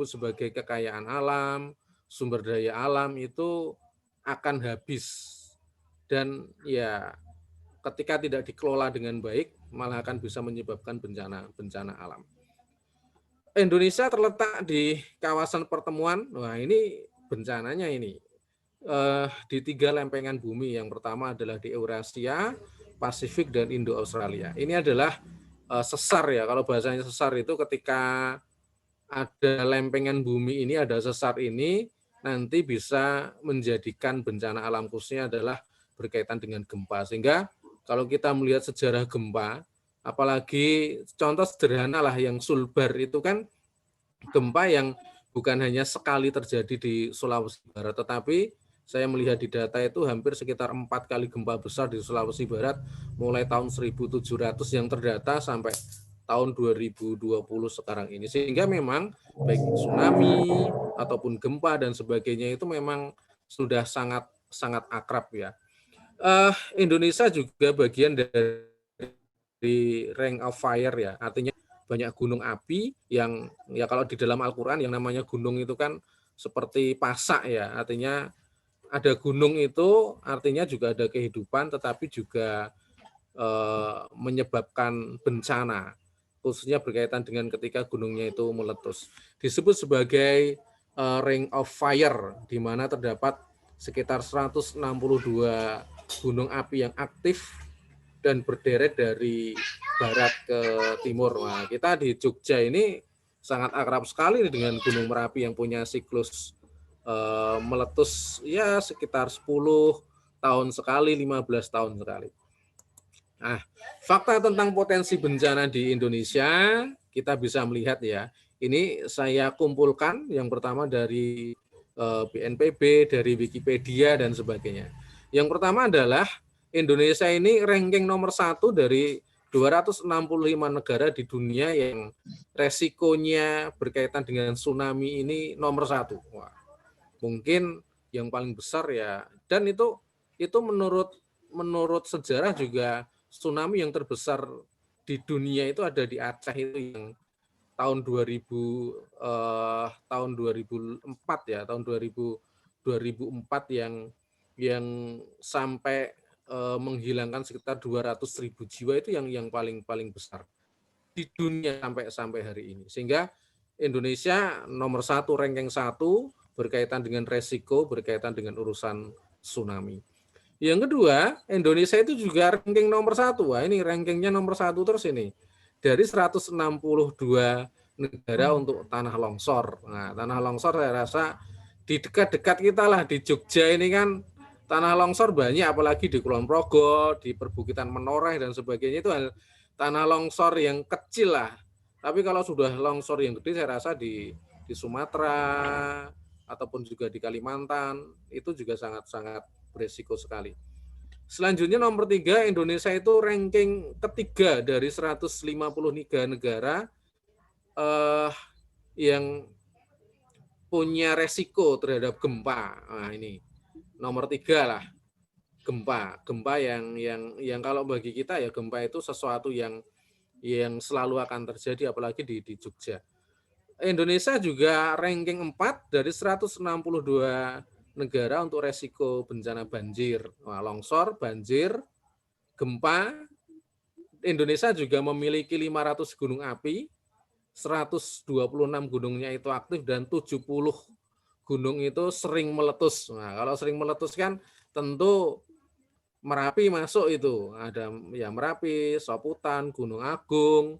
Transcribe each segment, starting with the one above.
disebut sebagai kekayaan alam, sumber daya alam itu akan habis. Dan ya ketika tidak dikelola dengan baik, malah akan bisa menyebabkan bencana alam. Indonesia terletak di kawasan pertemuan, wah ini bencananya ini. Di 3 lempengan bumi. Yang pertama adalah di Eurasia, Pasifik, dan Indo-Australia. Ini adalah sesar ya, kalau bahasanya sesar itu ketika ada lempengan bumi ini, ada sesar ini, nanti bisa menjadikan bencana alam khususnya adalah berkaitan dengan gempa. Sehingga kalau kita melihat sejarah gempa, apalagi contoh sederhana lah yang Sulbar itu kan gempa yang bukan hanya sekali terjadi di Sulawesi Barat, tetapi saya melihat di data itu hampir sekitar 4 kali gempa besar di Sulawesi Barat mulai tahun 1700 yang terdata sampai tahun 2020 sekarang ini. Sehingga memang baik tsunami ataupun gempa dan sebagainya itu memang sudah sangat akrab ya. Indonesia juga bagian dari Ring of Fire ya, artinya banyak gunung api yang ya kalau di dalam Al-Quran yang namanya gunung itu kan seperti pasak ya, artinya ada gunung itu artinya juga ada kehidupan tetapi juga menyebabkan bencana, khususnya berkaitan dengan ketika gunungnya itu meletus. Disebut sebagai Ring of Fire, di mana terdapat sekitar 162 gunung api yang aktif dan berderet dari barat ke timur. Nah, kita di Jogja ini sangat akrab sekali dengan Gunung Merapi yang punya siklus meletus ya sekitar 10 tahun sekali, 15 tahun sekali. Nah, fakta tentang potensi bencana di Indonesia kita bisa melihat ya. Ini saya kumpulkan yang pertama dari BNPB, dari Wikipedia dan sebagainya. Yang pertama adalah Indonesia ini ranking nomor 1 dari 265 negara di dunia yang resikonya berkaitan dengan tsunami ini nomor 1. Wah, mungkin yang paling besar ya. Dan itu menurut sejarah juga tsunami yang terbesar di dunia itu ada di Aceh itu yang tahun 2004 ya, tahun 2004 yang sampai menghilangkan sekitar 200.000 jiwa itu yang paling besar di dunia sampai hari ini. Sehingga Indonesia nomor 1, ranking 1 berkaitan dengan resiko, berkaitan dengan urusan tsunami. Yang kedua, Indonesia itu juga ranking nomor 1. Wah, ini rankingnya nomor 1 terus ini. Dari 162 negara untuk tanah longsor. Nah, tanah longsor saya rasa di dekat-dekat kita lah, di Jogja ini kan tanah longsor banyak, apalagi di Kulon Progo, di perbukitan Menoreh dan sebagainya, itu tanah longsor yang kecil lah. Tapi kalau sudah longsor yang gede saya rasa di Sumatera ataupun juga di Kalimantan itu juga sangat beresiko sekali. Selanjutnya nomor 3, Indonesia itu ranking ketiga dari 153 negara yang punya resiko terhadap gempa. Nah, ini nomor 3 lah, gempa yang kalau bagi kita ya gempa itu sesuatu yang selalu akan terjadi, apalagi di Jogja. Indonesia juga ranking 4 dari 162 negara untuk resiko bencana banjir. Nah, longsor, banjir, gempa. Indonesia juga memiliki 500 gunung api, 126 gunungnya itu aktif dan 70 gunung itu sering meletus. Nah, kalau sering meletus kan tentu Merapi masuk itu. Ada ya Merapi, Soputan, Gunung Agung,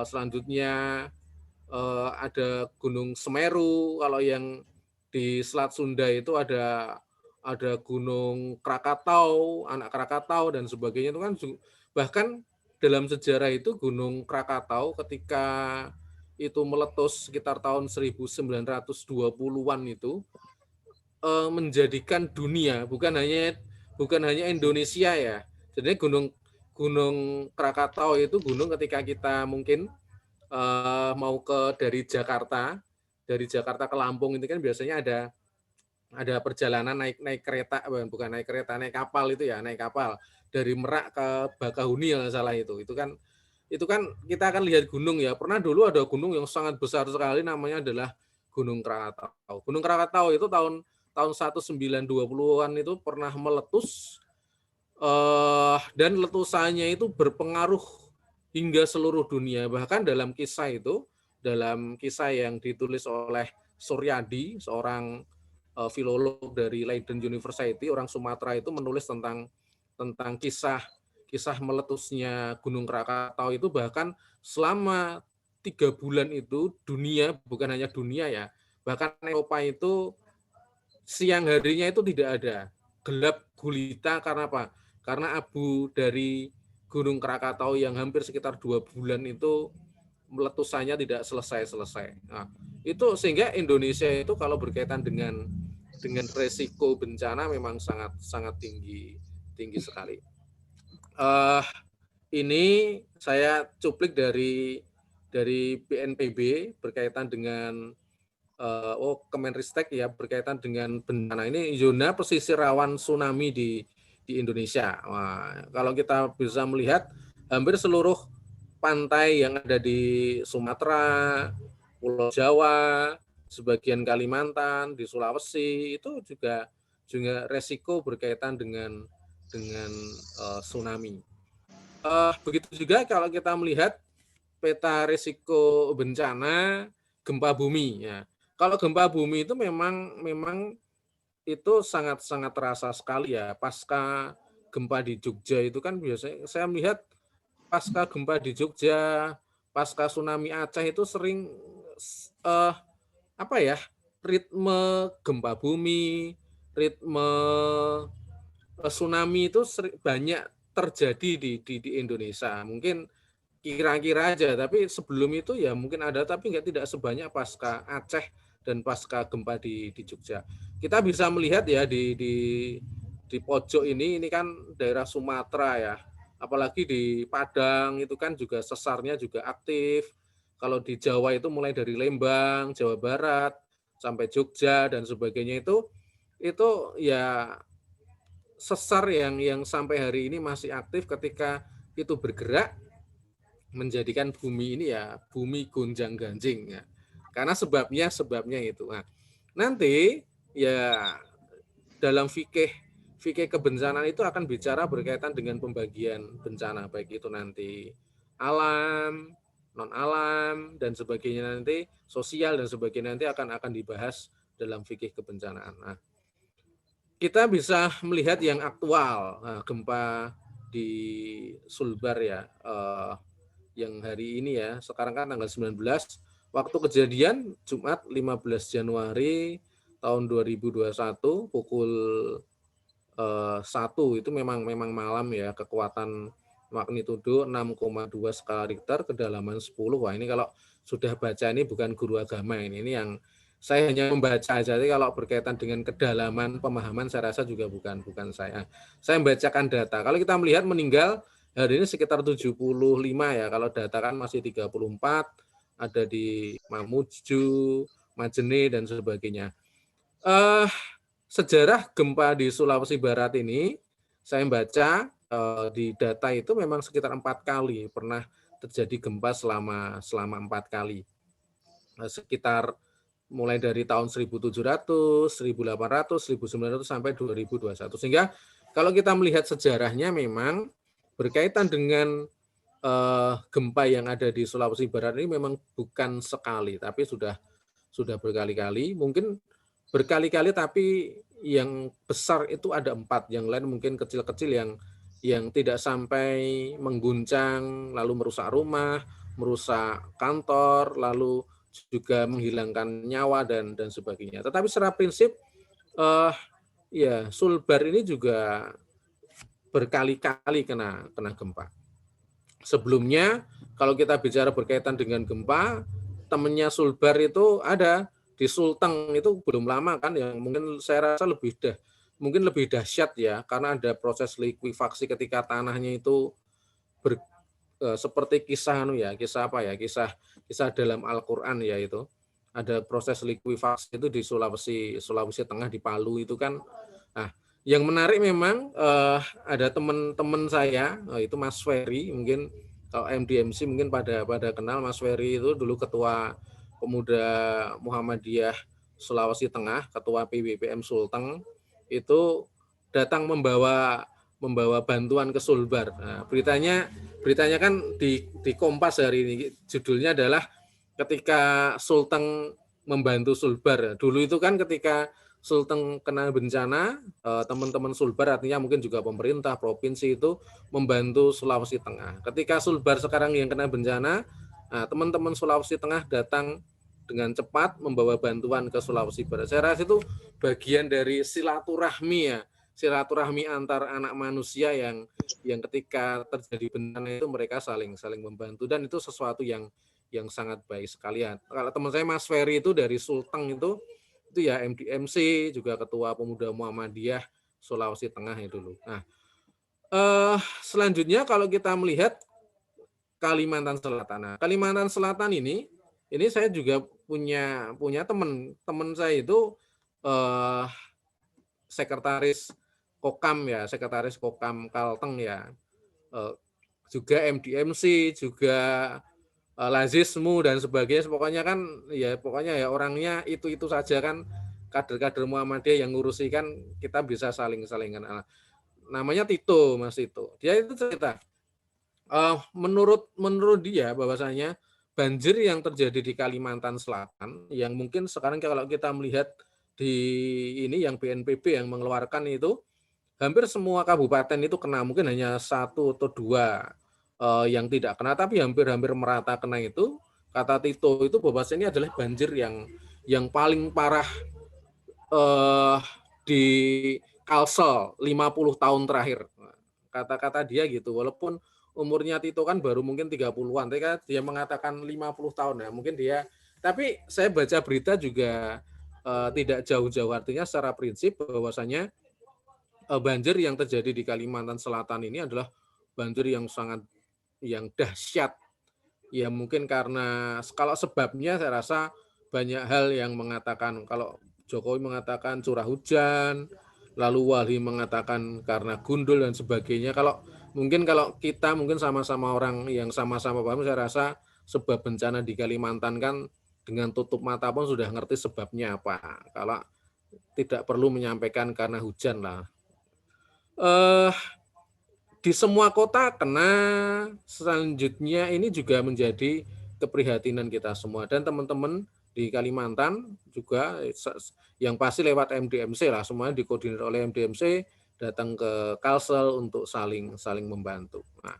selanjutnya ada Gunung Semeru. Kalau yang di Selat Sunda itu ada Gunung Krakatau, Anak Krakatau dan sebagainya, itu kan bahkan dalam sejarah itu Gunung Krakatau ketika itu meletus sekitar tahun 1920-an itu menjadikan dunia, bukan hanya Indonesia ya. Jadi Gunung Krakatau itu gunung ketika kita mungkin mau dari Jakarta ke Lampung itu kan biasanya ada perjalanan naik kereta, bukan naik kereta, naik kapal itu ya, naik kapal dari Merak ke Bakahuni kalau salah itu kan itu kan kita akan lihat gunung ya. Pernah dulu ada gunung yang sangat besar sekali, namanya adalah Gunung Krakatau. Gunung Krakatau itu tahun tahun 1920-an itu pernah meletus, dan letusannya itu berpengaruh hingga seluruh dunia. Bahkan dalam kisah yang ditulis oleh Suryadi, seorang filolog dari Leiden University, orang Sumatera, itu menulis tentang kisah kisah meletusnya Gunung Krakatau itu. Bahkan selama 3 bulan itu dunia, bukan hanya dunia ya, bahkan Eropa itu siang harinya itu tidak ada, gelap gulita. Karena apa? Karena abu dari Gunung Krakatau yang hampir sekitar 2 bulan itu meletusannya tidak selesai-selesai. Nah, itu sehingga Indonesia itu kalau berkaitan dengan resiko bencana memang sangat sangat tinggi sekali. Ini saya cuplik dari BNPB berkaitan dengan Kemenristek ya, berkaitan dengan bencana. Ini zona pesisir rawan tsunami di Indonesia. Wah, kalau kita bisa melihat hampir seluruh pantai yang ada di Sumatera, Pulau Jawa, sebagian Kalimantan, di Sulawesi itu juga resiko berkaitan dengan tsunami. Begitu juga kalau kita melihat peta risiko bencana gempa bumi ya. Kalau gempa bumi itu memang itu sangat terasa sekali ya. Pasca gempa di Jogja itu kan biasanya saya melihat pasca gempa di Jogja, pasca tsunami Aceh itu sering apa ya, ritme gempa bumi, ritme tsunami itu banyak terjadi di Indonesia. Mungkin kira-kira aja, tapi sebelum itu ya mungkin ada, tapi tidak sebanyak pasca Aceh dan pasca gempa di Jogja. Kita bisa melihat ya di pojok ini kan daerah Sumatera ya, apalagi di Padang itu kan juga sesarnya juga aktif. Kalau di Jawa itu mulai dari Lembang, Jawa Barat sampai Jogja dan sebagainya, itu ya sesar yang sampai hari ini masih aktif. Ketika itu bergerak menjadikan bumi ini ya bumi gonjang-ganjing ya. Karena sebabnya itu. Nah, nanti ya dalam fikih kebencanaan itu akan bicara berkaitan dengan pembagian bencana, baik itu nanti alam, non alam dan sebagainya, nanti sosial dan sebagainya, nanti akan dibahas dalam fikih kebencanaan. Nah, kita bisa melihat yang aktual, gempa di Sulbar ya, yang hari ini ya, sekarang kan tanggal 19, waktu kejadian Jumat 15 Januari tahun 2021 pukul 1 itu memang malam ya, kekuatan magnitudo 6,2 skala Richter, kedalaman 10. Wah, ini kalau sudah baca, ini bukan guru agama ini yang saya hanya membaca aja. Jadi kalau berkaitan dengan kedalaman pemahaman saya rasa juga bukan saya. Saya membacakan data. Kalau kita melihat meninggal hari ini sekitar 75 ya. Kalau data kan masih 34, ada di Mamuju, Majene dan sebagainya. Sejarah gempa di Sulawesi Barat ini saya baca di data itu memang sekitar 4 kali pernah terjadi gempa selama 4 kali. Sekitar mulai dari tahun 1700, 1800, 1900 sampai 2021. Sehingga kalau kita melihat sejarahnya memang berkaitan dengan gempa yang ada di Sulawesi Barat ini memang bukan sekali, tapi sudah berkali-kali, mungkin berkali-kali, tapi yang besar itu ada 4, yang lain mungkin kecil-kecil yang tidak sampai mengguncang, lalu merusak rumah, merusak kantor, lalu juga menghilangkan nyawa dan sebagainya. Tetapi secara prinsip ya Sulbar ini juga berkali-kali kena gempa. Sebelumnya kalau kita bicara berkaitan dengan gempa, temannya Sulbar itu ada di Sulteng, itu belum lama kan, yang mungkin saya rasa mungkin lebih dahsyat ya, karena ada proses likuifaksi ketika tanahnya itu seperti kisah kisah dalam Al-Qur'an ya, itu ada proses likuifaksi itu di Sulawesi Tengah, di Palu itu kan. Nah, yang menarik memang ada teman-teman saya, itu Mas Ferry, mungkin Kalau MDMC mungkin pada kenal, Mas Ferry itu dulu ketua Pemuda Muhammadiyah Sulawesi Tengah, ketua PBPM Sulteng, itu datang membawa bantuan ke Sulbar. Nah, beritanya kan di Kompas hari ini, judulnya adalah ketika Sulteng membantu Sulbar. Dulu itu kan ketika Sulteng kena bencana, teman-teman Sulbar artinya mungkin juga pemerintah provinsi itu membantu Sulawesi Tengah. Ketika Sulbar sekarang yang kena bencana, nah, teman-teman Sulawesi Tengah datang dengan cepat membawa bantuan ke Sulawesi Barat. Saya rasa itu bagian dari silaturahmi ya, silaturahmi antar anak manusia yang ketika terjadi bencana itu mereka saling membantu, dan itu sesuatu yang sangat baik sekali ya. Kalau teman saya Mas Ferry itu dari Sulteng itu ya MDMC, juga ketua Pemuda Muhammadiyah Sulawesi Tengah itu dulu. Nah, selanjutnya kalau kita melihat Kalimantan Selatan. Nah, Kalimantan Selatan ini saya juga punya teman saya itu sekretaris Kokam Kalteng ya. Juga MDMC, juga Lazismu dan sebagainya, pokoknya ya orangnya itu saja kan, kader-kader Muhammadiyah yang ngurusi kan, kita bisa salingan. Namanya Tito, Mas Tito. Dia itu cerita, menurut dia bahwasanya banjir yang terjadi di Kalimantan Selatan, yang mungkin sekarang kalau kita melihat di ini yang BNPB yang mengeluarkan itu, hampir semua kabupaten itu kena, mungkin hanya 1 atau 2 yang tidak kena, tapi hampir merata kena itu. Kata Tito itu bahwasanya ini adalah banjir yang paling parah di Kalsel 50 tahun terakhir. Kata-kata dia gitu, walaupun umurnya Tito kan baru mungkin 30-an, tapi kan dia mengatakan 50 tahun ya, mungkin dia, tapi saya baca berita juga tidak jauh-jauh, artinya secara prinsip bahwasanya banjir yang terjadi di Kalimantan Selatan ini adalah banjir yang dahsyat. Ya mungkin karena kalau sebabnya saya rasa banyak hal yang mengatakan, kalau Jokowi mengatakan curah hujan, lalu Walhi mengatakan karena gundul dan sebagainya. Kalau kita sama-sama orang yang sama-sama paham, saya rasa sebab bencana di Kalimantan kan dengan tutup mata pun sudah ngerti sebabnya apa. Kalau tidak perlu menyampaikan karena hujan lah. Di semua kota kena, selanjutnya ini juga menjadi keprihatinan kita semua, dan teman-teman di Kalimantan juga yang pasti lewat MDMC lah, semuanya dikoordinir oleh MDMC, datang ke Kalsel untuk saling membantu. Nah,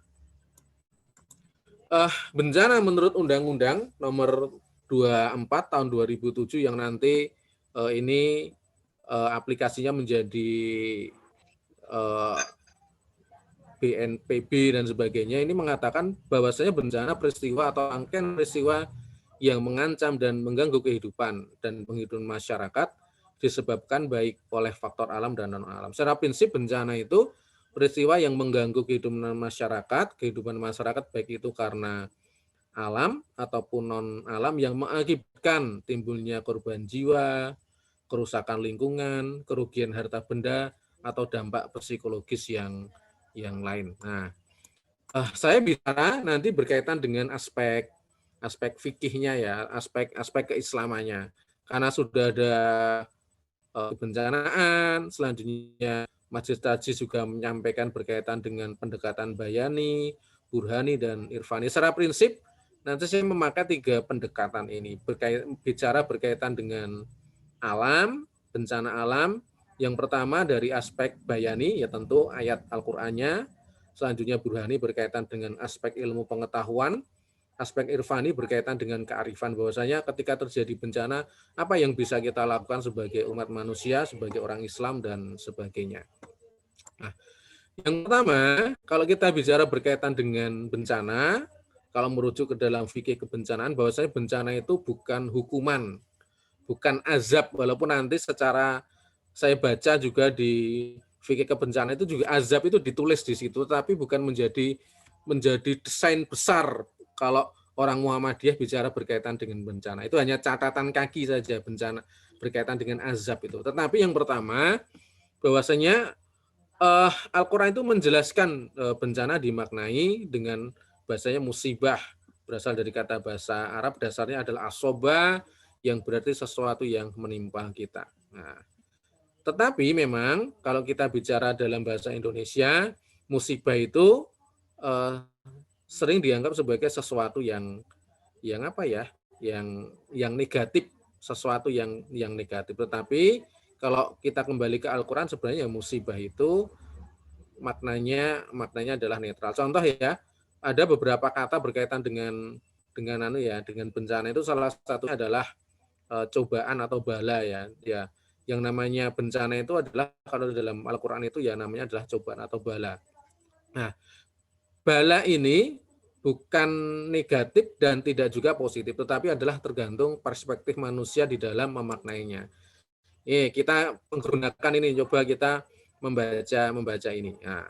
bencana menurut Undang-Undang Nomor 24 Tahun 2007 yang nanti ini aplikasinya menjadi BNPB dan sebagainya, ini mengatakan bahwasanya bencana peristiwa atau rangkaian peristiwa yang mengancam dan mengganggu kehidupan dan penghidupan masyarakat disebabkan baik oleh faktor alam dan non alam. Secara prinsip bencana itu peristiwa yang mengganggu kehidupan masyarakat baik itu karena alam ataupun non alam, yang mengakibatkan timbulnya korban jiwa, kerusakan lingkungan, kerugian harta benda, atau dampak psikologis yang lain. Nah, saya bicara nanti berkaitan dengan aspek fikihnya ya, aspek keislamannya. Karena sudah ada kebencanaan, selanjutnya Majelis Tajis juga menyampaikan berkaitan dengan pendekatan bayani, burhani, dan irfani. Secara prinsip, nanti saya memakai 3 pendekatan ini, bicara berkaitan dengan alam, bencana alam. Yang pertama dari aspek bayani, ya tentu ayat Al-Qur'annya. Selanjutnya burhani berkaitan dengan aspek ilmu pengetahuan. Aspek irfani berkaitan dengan kearifan, bahwasanya ketika terjadi bencana, apa yang bisa kita lakukan sebagai umat manusia, sebagai orang Islam, dan sebagainya. Nah, yang pertama, kalau kita bicara berkaitan dengan bencana, kalau merujuk ke dalam fikih kebencanaan, bahwasanya bencana itu bukan hukuman, bukan azab, walaupun nanti secara saya baca juga di fikih kebencanaan itu juga azab itu ditulis di situ, tapi bukan menjadi desain besar kalau orang Muhammadiyah bicara berkaitan dengan bencana. Itu hanya catatan kaki saja bencana berkaitan dengan azab itu. Tetapi yang pertama, bahwasanya Al-Quran itu menjelaskan bencana dimaknai dengan bahasanya musibah, berasal dari kata bahasa Arab, dasarnya adalah asoba, yang berarti sesuatu yang menimpa kita. Nah, tetapi memang kalau kita bicara dalam bahasa Indonesia, musibah itu eh, sering dianggap sebagai sesuatu yang apa ya, yang negatif, sesuatu yang negatif. Tetapi kalau kita kembali ke Al-Quran, sebenarnya musibah itu maknanya adalah netral. Contoh ya, ada beberapa kata berkaitan dengan bencana itu, salah satunya adalah cobaan atau bala ya. Ya, yang namanya bencana itu adalah kalau dalam Al-Qur'an itu ya namanya adalah cobaan atau bala. Nah, bala ini bukan negatif dan tidak juga positif, tetapi adalah tergantung perspektif manusia di dalam memaknainya. Kita menggunakan ini, coba kita membaca ini. Nah,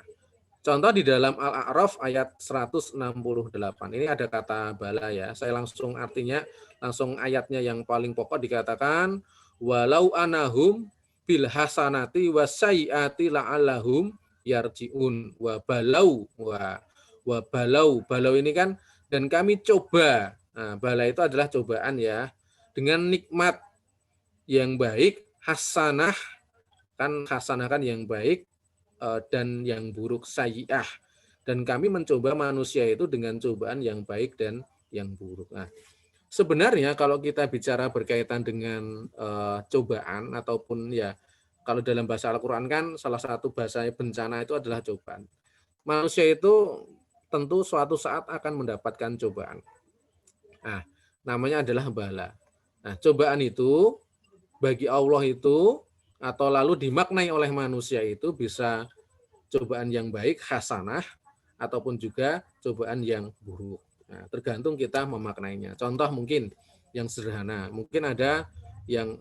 contoh di dalam Al-A'raf ayat 168. Ini ada kata bala ya. Saya langsung ayatnya yang paling pokok dikatakan walau anahum bil hasanati wasaiati la'allahum yarjiun wa balau balau ini kan dan kami coba. Nah, bala itu adalah cobaan ya. Dengan nikmat yang baik, hasanah kan yang baik, dan yang buruk sayyi'ah. Dan kami mencoba manusia itu dengan cobaan yang baik dan yang buruk. Nah, sebenarnya kalau kita bicara berkaitan dengan cobaan ataupun ya kalau dalam bahasa Al-Qur'an kan salah satu bahasa bencana itu adalah cobaan. Manusia itu tentu suatu saat akan mendapatkan cobaan. Nah, namanya adalah bala. Nah, cobaan itu bagi Allah itu atau lalu dimaknai oleh manusia itu bisa cobaan yang baik, hasanah, ataupun juga cobaan yang buruk. Nah, tergantung kita memaknainya. Contoh mungkin yang sederhana, mungkin ada yang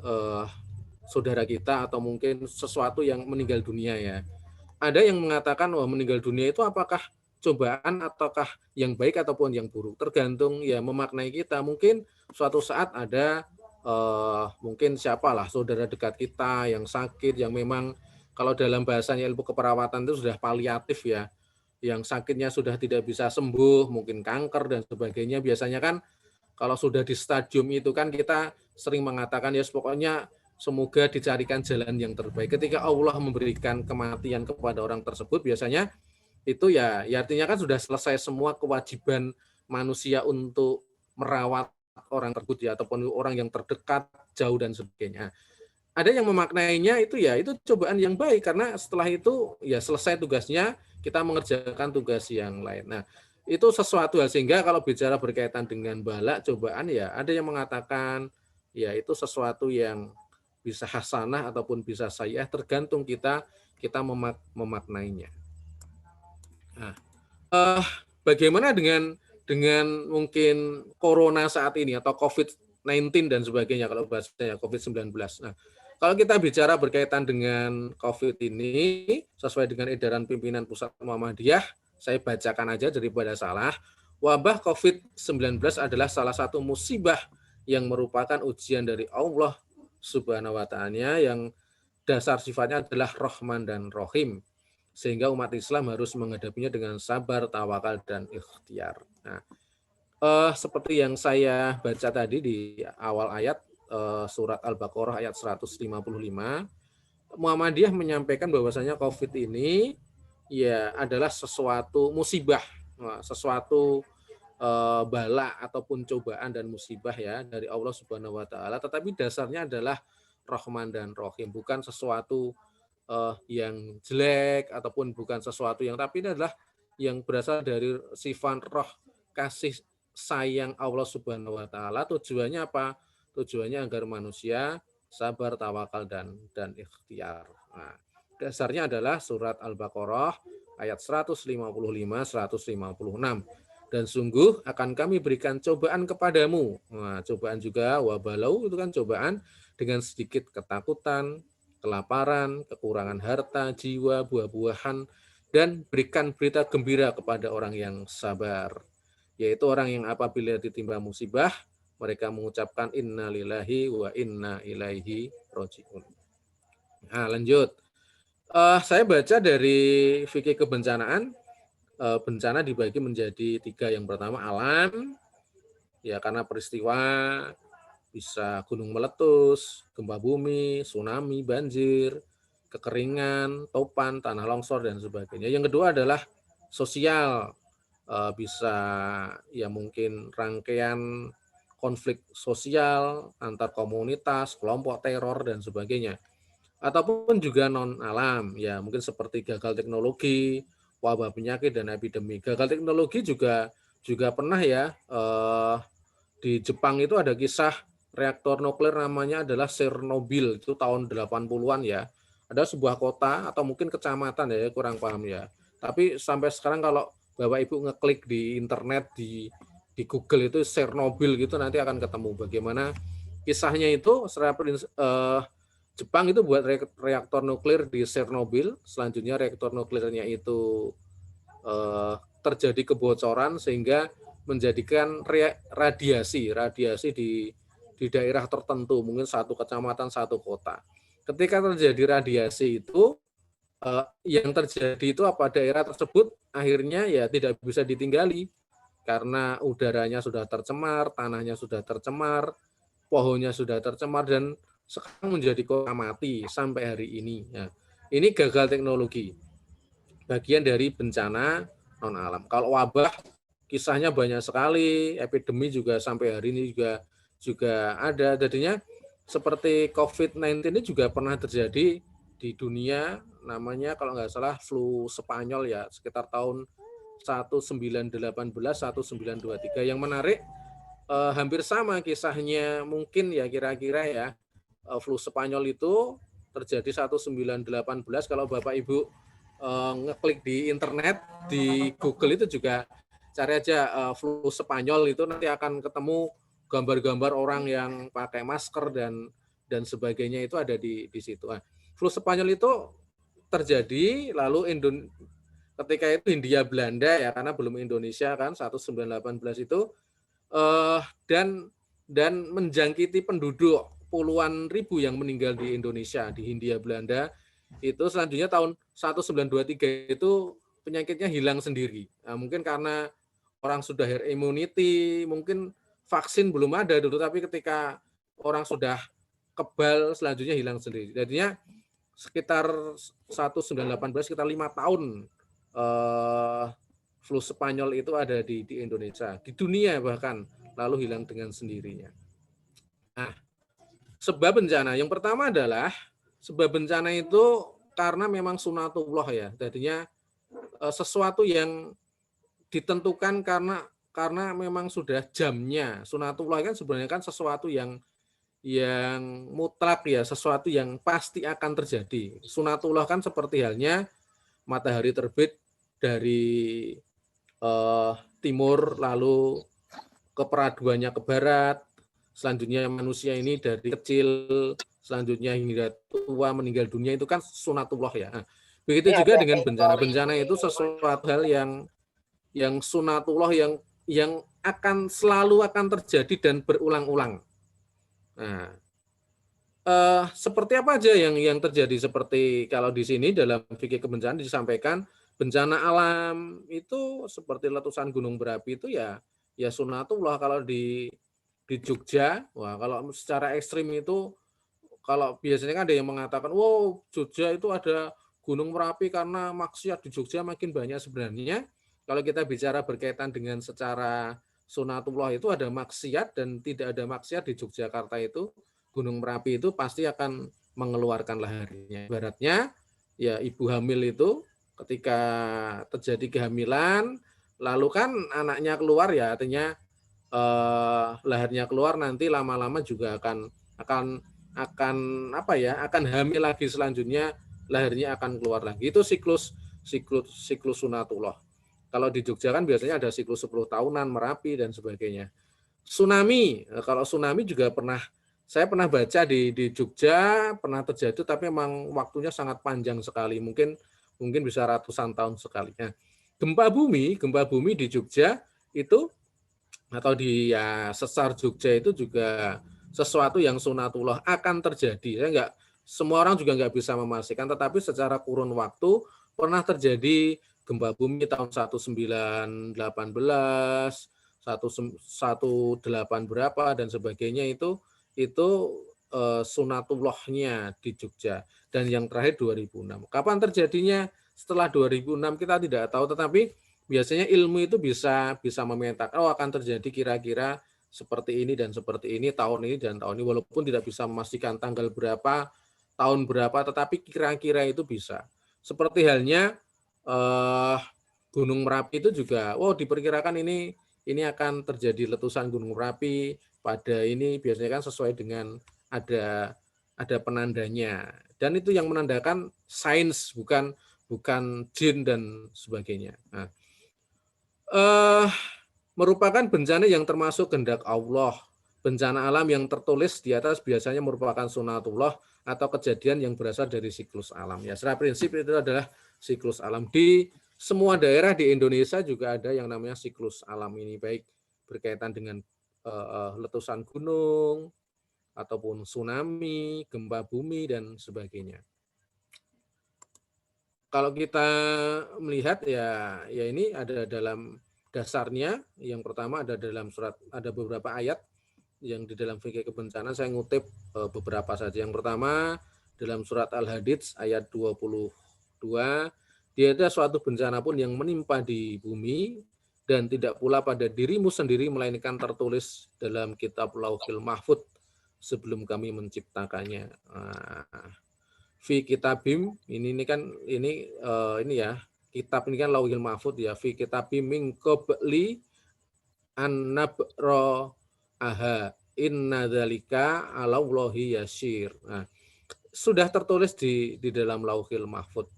saudara kita atau mungkin sesuatu yang meninggal dunia ya. Ada yang mengatakan wah meninggal dunia itu apakah cobaan ataukah yang baik ataupun yang buruk. Tergantung ya memaknai kita. Mungkin suatu saat ada mungkin siapalah saudara dekat kita yang sakit, yang memang kalau dalam bahasanya ilmu keperawatan itu sudah paliatif ya, yang sakitnya sudah tidak bisa sembuh, mungkin kanker dan sebagainya. Biasanya kan kalau sudah di stadium itu kan kita sering mengatakan ya pokoknya semoga dicarikan jalan yang terbaik. Ketika Allah memberikan kematian kepada orang tersebut, biasanya itu ya artinya kan sudah selesai semua kewajiban manusia untuk merawat orang tersebut ya, ataupun orang yang terdekat, jauh dan sebagainya. Ada yang memaknainya itu ya itu cobaan yang baik karena setelah itu ya selesai tugasnya, kita mengerjakan tugas yang lain. Nah, itu sesuatu hal sehingga kalau bicara berkaitan dengan bala cobaan ya ada yang mengatakan ya itu sesuatu yang bisa hasanah ataupun bisa sayyi'ah, tergantung kita memaknainya. Nah, bagaimana dengan mungkin corona saat ini atau COVID-19 dan sebagainya kalau bahasanya COVID-19. Nah, kalau kita bicara berkaitan dengan COVID ini, sesuai dengan edaran pimpinan Pusat Muhammadiyah, saya bacakan aja daripada salah. Wabah COVID-19 adalah salah satu musibah yang merupakan ujian dari Allah Subhanahu wa Ta'ala yang dasar sifatnya adalah Rahman dan Rahim. Sehingga umat Islam harus menghadapinya dengan sabar, tawakal, dan ikhtiar. Nah, seperti yang saya baca tadi di awal ayat, surat Al-Baqarah ayat 155, Muhammadiyah menyampaikan bahwasanya COVID ini ya adalah sesuatu musibah, sesuatu bala ataupun cobaan dan musibah ya dari Allah Subhanahu wa Ta'ala, tetapi dasarnya adalah Rahman dan Rahim, bukan sesuatu yang jelek ataupun bukan sesuatu yang, tapi ini adalah yang berasal dari sifat roh kasih sayang Allah Subhanahu wa Ta'ala. Tujuannya apa? Tujuannya agar manusia sabar, tawakal, dan ikhtiar. Nah, dasarnya adalah surat Al-Baqarah ayat 155-156. Dan sungguh akan kami berikan cobaan kepadamu. Nah, cobaan juga wabalau itu kan cobaan dengan sedikit ketakutan, kelaparan, kekurangan harta, jiwa, buah-buahan, dan berikan berita gembira kepada orang yang sabar. Yaitu orang yang apabila ditimpa musibah, mereka mengucapkan inna lillahi wa inna ilaihi roji'un. Nah, lanjut. Saya baca dari fikih kebencanaan, bencana dibagi menjadi 3. Yang pertama alam, ya karena peristiwa bisa gunung meletus, gempa bumi, tsunami, banjir, kekeringan, topan, tanah longsor, dan sebagainya. Yang kedua adalah sosial, bisa ya mungkin rangkaian konflik sosial antar komunitas, kelompok teror, dan sebagainya. Ataupun juga non-alam, ya mungkin seperti gagal teknologi, wabah penyakit, dan epidemi. Gagal teknologi juga pernah ya, di Jepang itu ada kisah reaktor nuklir namanya adalah Chernobyl, itu tahun 80-an ya. Ada sebuah kota atau mungkin kecamatan ya, kurang paham ya. Tapi sampai sekarang kalau Bapak Ibu ngeklik di internet, di Google itu Chernobyl gitu, nanti akan ketemu bagaimana kisahnya itu. Jepang itu buat reaktor nuklir di Chernobyl, selanjutnya reaktor nuklirnya itu terjadi kebocoran sehingga menjadikan radiasi di daerah tertentu, mungkin satu kecamatan, satu kota. Ketika terjadi radiasi itu, yang terjadi itu apa, daerah tersebut akhirnya ya tidak bisa ditinggali karena udaranya sudah tercemar, tanahnya sudah tercemar, pohonnya sudah tercemar, dan sekarang menjadi kota mati sampai hari ini. Nah, ini gagal teknologi, bagian dari bencana non alam. Kalau wabah, kisahnya banyak sekali, epidemi juga sampai hari ini juga ada. Jadinya seperti COVID-19 ini juga pernah terjadi di dunia, namanya kalau nggak salah flu Spanyol ya, sekitar tahun 1918, 1923. Yang menarik, hampir sama kisahnya mungkin ya, kira-kira ya, flu Spanyol itu terjadi 1918. Kalau Bapak Ibu ngeklik di internet, di Google itu juga cari aja flu Spanyol, itu nanti akan ketemu gambar-gambar orang yang pakai masker dan sebagainya, itu ada di situ. Nah, flu Spanyol itu terjadi lalu ketika itu Hindia Belanda ya, karena belum Indonesia kan, 1918 itu, dan menjangkiti penduduk puluhan ribu yang meninggal di Indonesia, di Hindia Belanda. Itu selanjutnya tahun 1923 itu penyakitnya hilang sendiri. Nah, mungkin karena orang sudah herd immunity, mungkin vaksin belum ada dulu, tapi ketika orang sudah kebal, selanjutnya hilang sendiri. Jadinya sekitar 1918, sekitar 5 tahun flu Spanyol itu ada di Indonesia, di dunia bahkan, lalu hilang dengan sendirinya. Nah, sebab bencana yang pertama adalah sebab bencana itu karena memang sunatullah ya, jadinya sesuatu yang ditentukan karena memang sudah jamnya. Sunatullah kan sebenarnya kan sesuatu yang mutlak ya, sesuatu yang pasti akan terjadi. Sunatullah kan seperti halnya matahari terbit dari timur lalu keperaduannya ke barat, selanjutnya manusia ini dari kecil, selanjutnya hingga tua meninggal dunia, itu kan sunatullah ya. Nah, begitu juga dengan bencana-bencana, itu sesuatu hal yang sunatullah, yang selalu akan terjadi dan berulang-ulang. Nah, seperti apa aja yang terjadi? Seperti kalau di sini dalam fikih kebencanaan disampaikan, bencana alam itu seperti letusan gunung berapi itu ya sunatullah. Kalau di Jogja, wah kalau secara ekstrim itu, kalau biasanya kan ada yang mengatakan, wow Jogja itu ada gunung Merapi karena maksiat di Jogja makin banyak. Sebenarnya kalau kita bicara berkaitan dengan secara sunatullah, itu ada maksiat dan tidak ada maksiat. Di Yogyakarta itu gunung Merapi itu pasti akan mengeluarkan lahirnya. Ibaratnya ya ibu hamil itu ketika terjadi kehamilan, lalu kan anaknya keluar ya, artinya lahirnya keluar, nanti lama-lama juga akan apa ya, akan hamil lagi, selanjutnya lahirnya akan keluar lagi. Itu siklus sunatullah. Kalau di Jogja kan biasanya ada siklus 10 tahunan, Merapi dan sebagainya. Tsunami, kalau tsunami juga saya pernah baca di Jogja pernah terjadi, tapi memang waktunya sangat panjang sekali, mungkin bisa ratusan tahun sekali. Nah, gempa bumi di Jogja itu, atau di sesar Jogja itu juga sesuatu yang sunatullah akan terjadi. Semua orang juga nggak bisa memastikan, tetapi secara kurun waktu pernah terjadi gempa bumi tahun 1918, 18 berapa dan sebagainya itu sunatullahnya di Jogja. Dan yang terakhir 2006. Kapan terjadinya? Setelah 2006 kita tidak tahu, tetapi biasanya ilmu itu bisa memetakan akan terjadi kira-kira seperti ini dan seperti ini tahun ini dan tahun ini, walaupun tidak bisa memastikan tanggal berapa, tahun berapa, tetapi kira-kira itu bisa. Seperti halnya Gunung Merapi itu juga, diperkirakan ini akan terjadi letusan Gunung Merapi pada ini, biasanya kan sesuai dengan ada penandanya, dan itu yang menandakan sains, bukan jin dan sebagainya. Nah, merupakan bencana yang termasuk kehendak Allah. Bencana alam yang tertulis di atas biasanya merupakan sunatullah atau kejadian yang berasal dari siklus alam. Ya, secara prinsip itu adalah siklus alam. Di semua daerah di Indonesia juga ada yang namanya siklus alam ini, baik berkaitan dengan letusan gunung, ataupun tsunami, gempa bumi, dan sebagainya. Kalau kita melihat ya ini ada dalam dasarnya, yang pertama ada dalam surat, ada beberapa ayat yang di dalam fikih kebencanaan, saya ngutip beberapa saja. Yang pertama dalam surat Al-Hadid ayat 22, tiada suatu bencana pun yang menimpa di bumi dan tidak pula pada dirimu sendiri melainkan tertulis dalam kitab Lauhil Mahfud sebelum kami menciptakannya. Fi kitabim ini kan ini ya, kitab ini kan Lauhil Mahfud ya, fi kitabim min qabli an nabra aha inna dzalika 'alallahi yasir. Nah, sudah tertulis di dalam Lauhil Mahfud.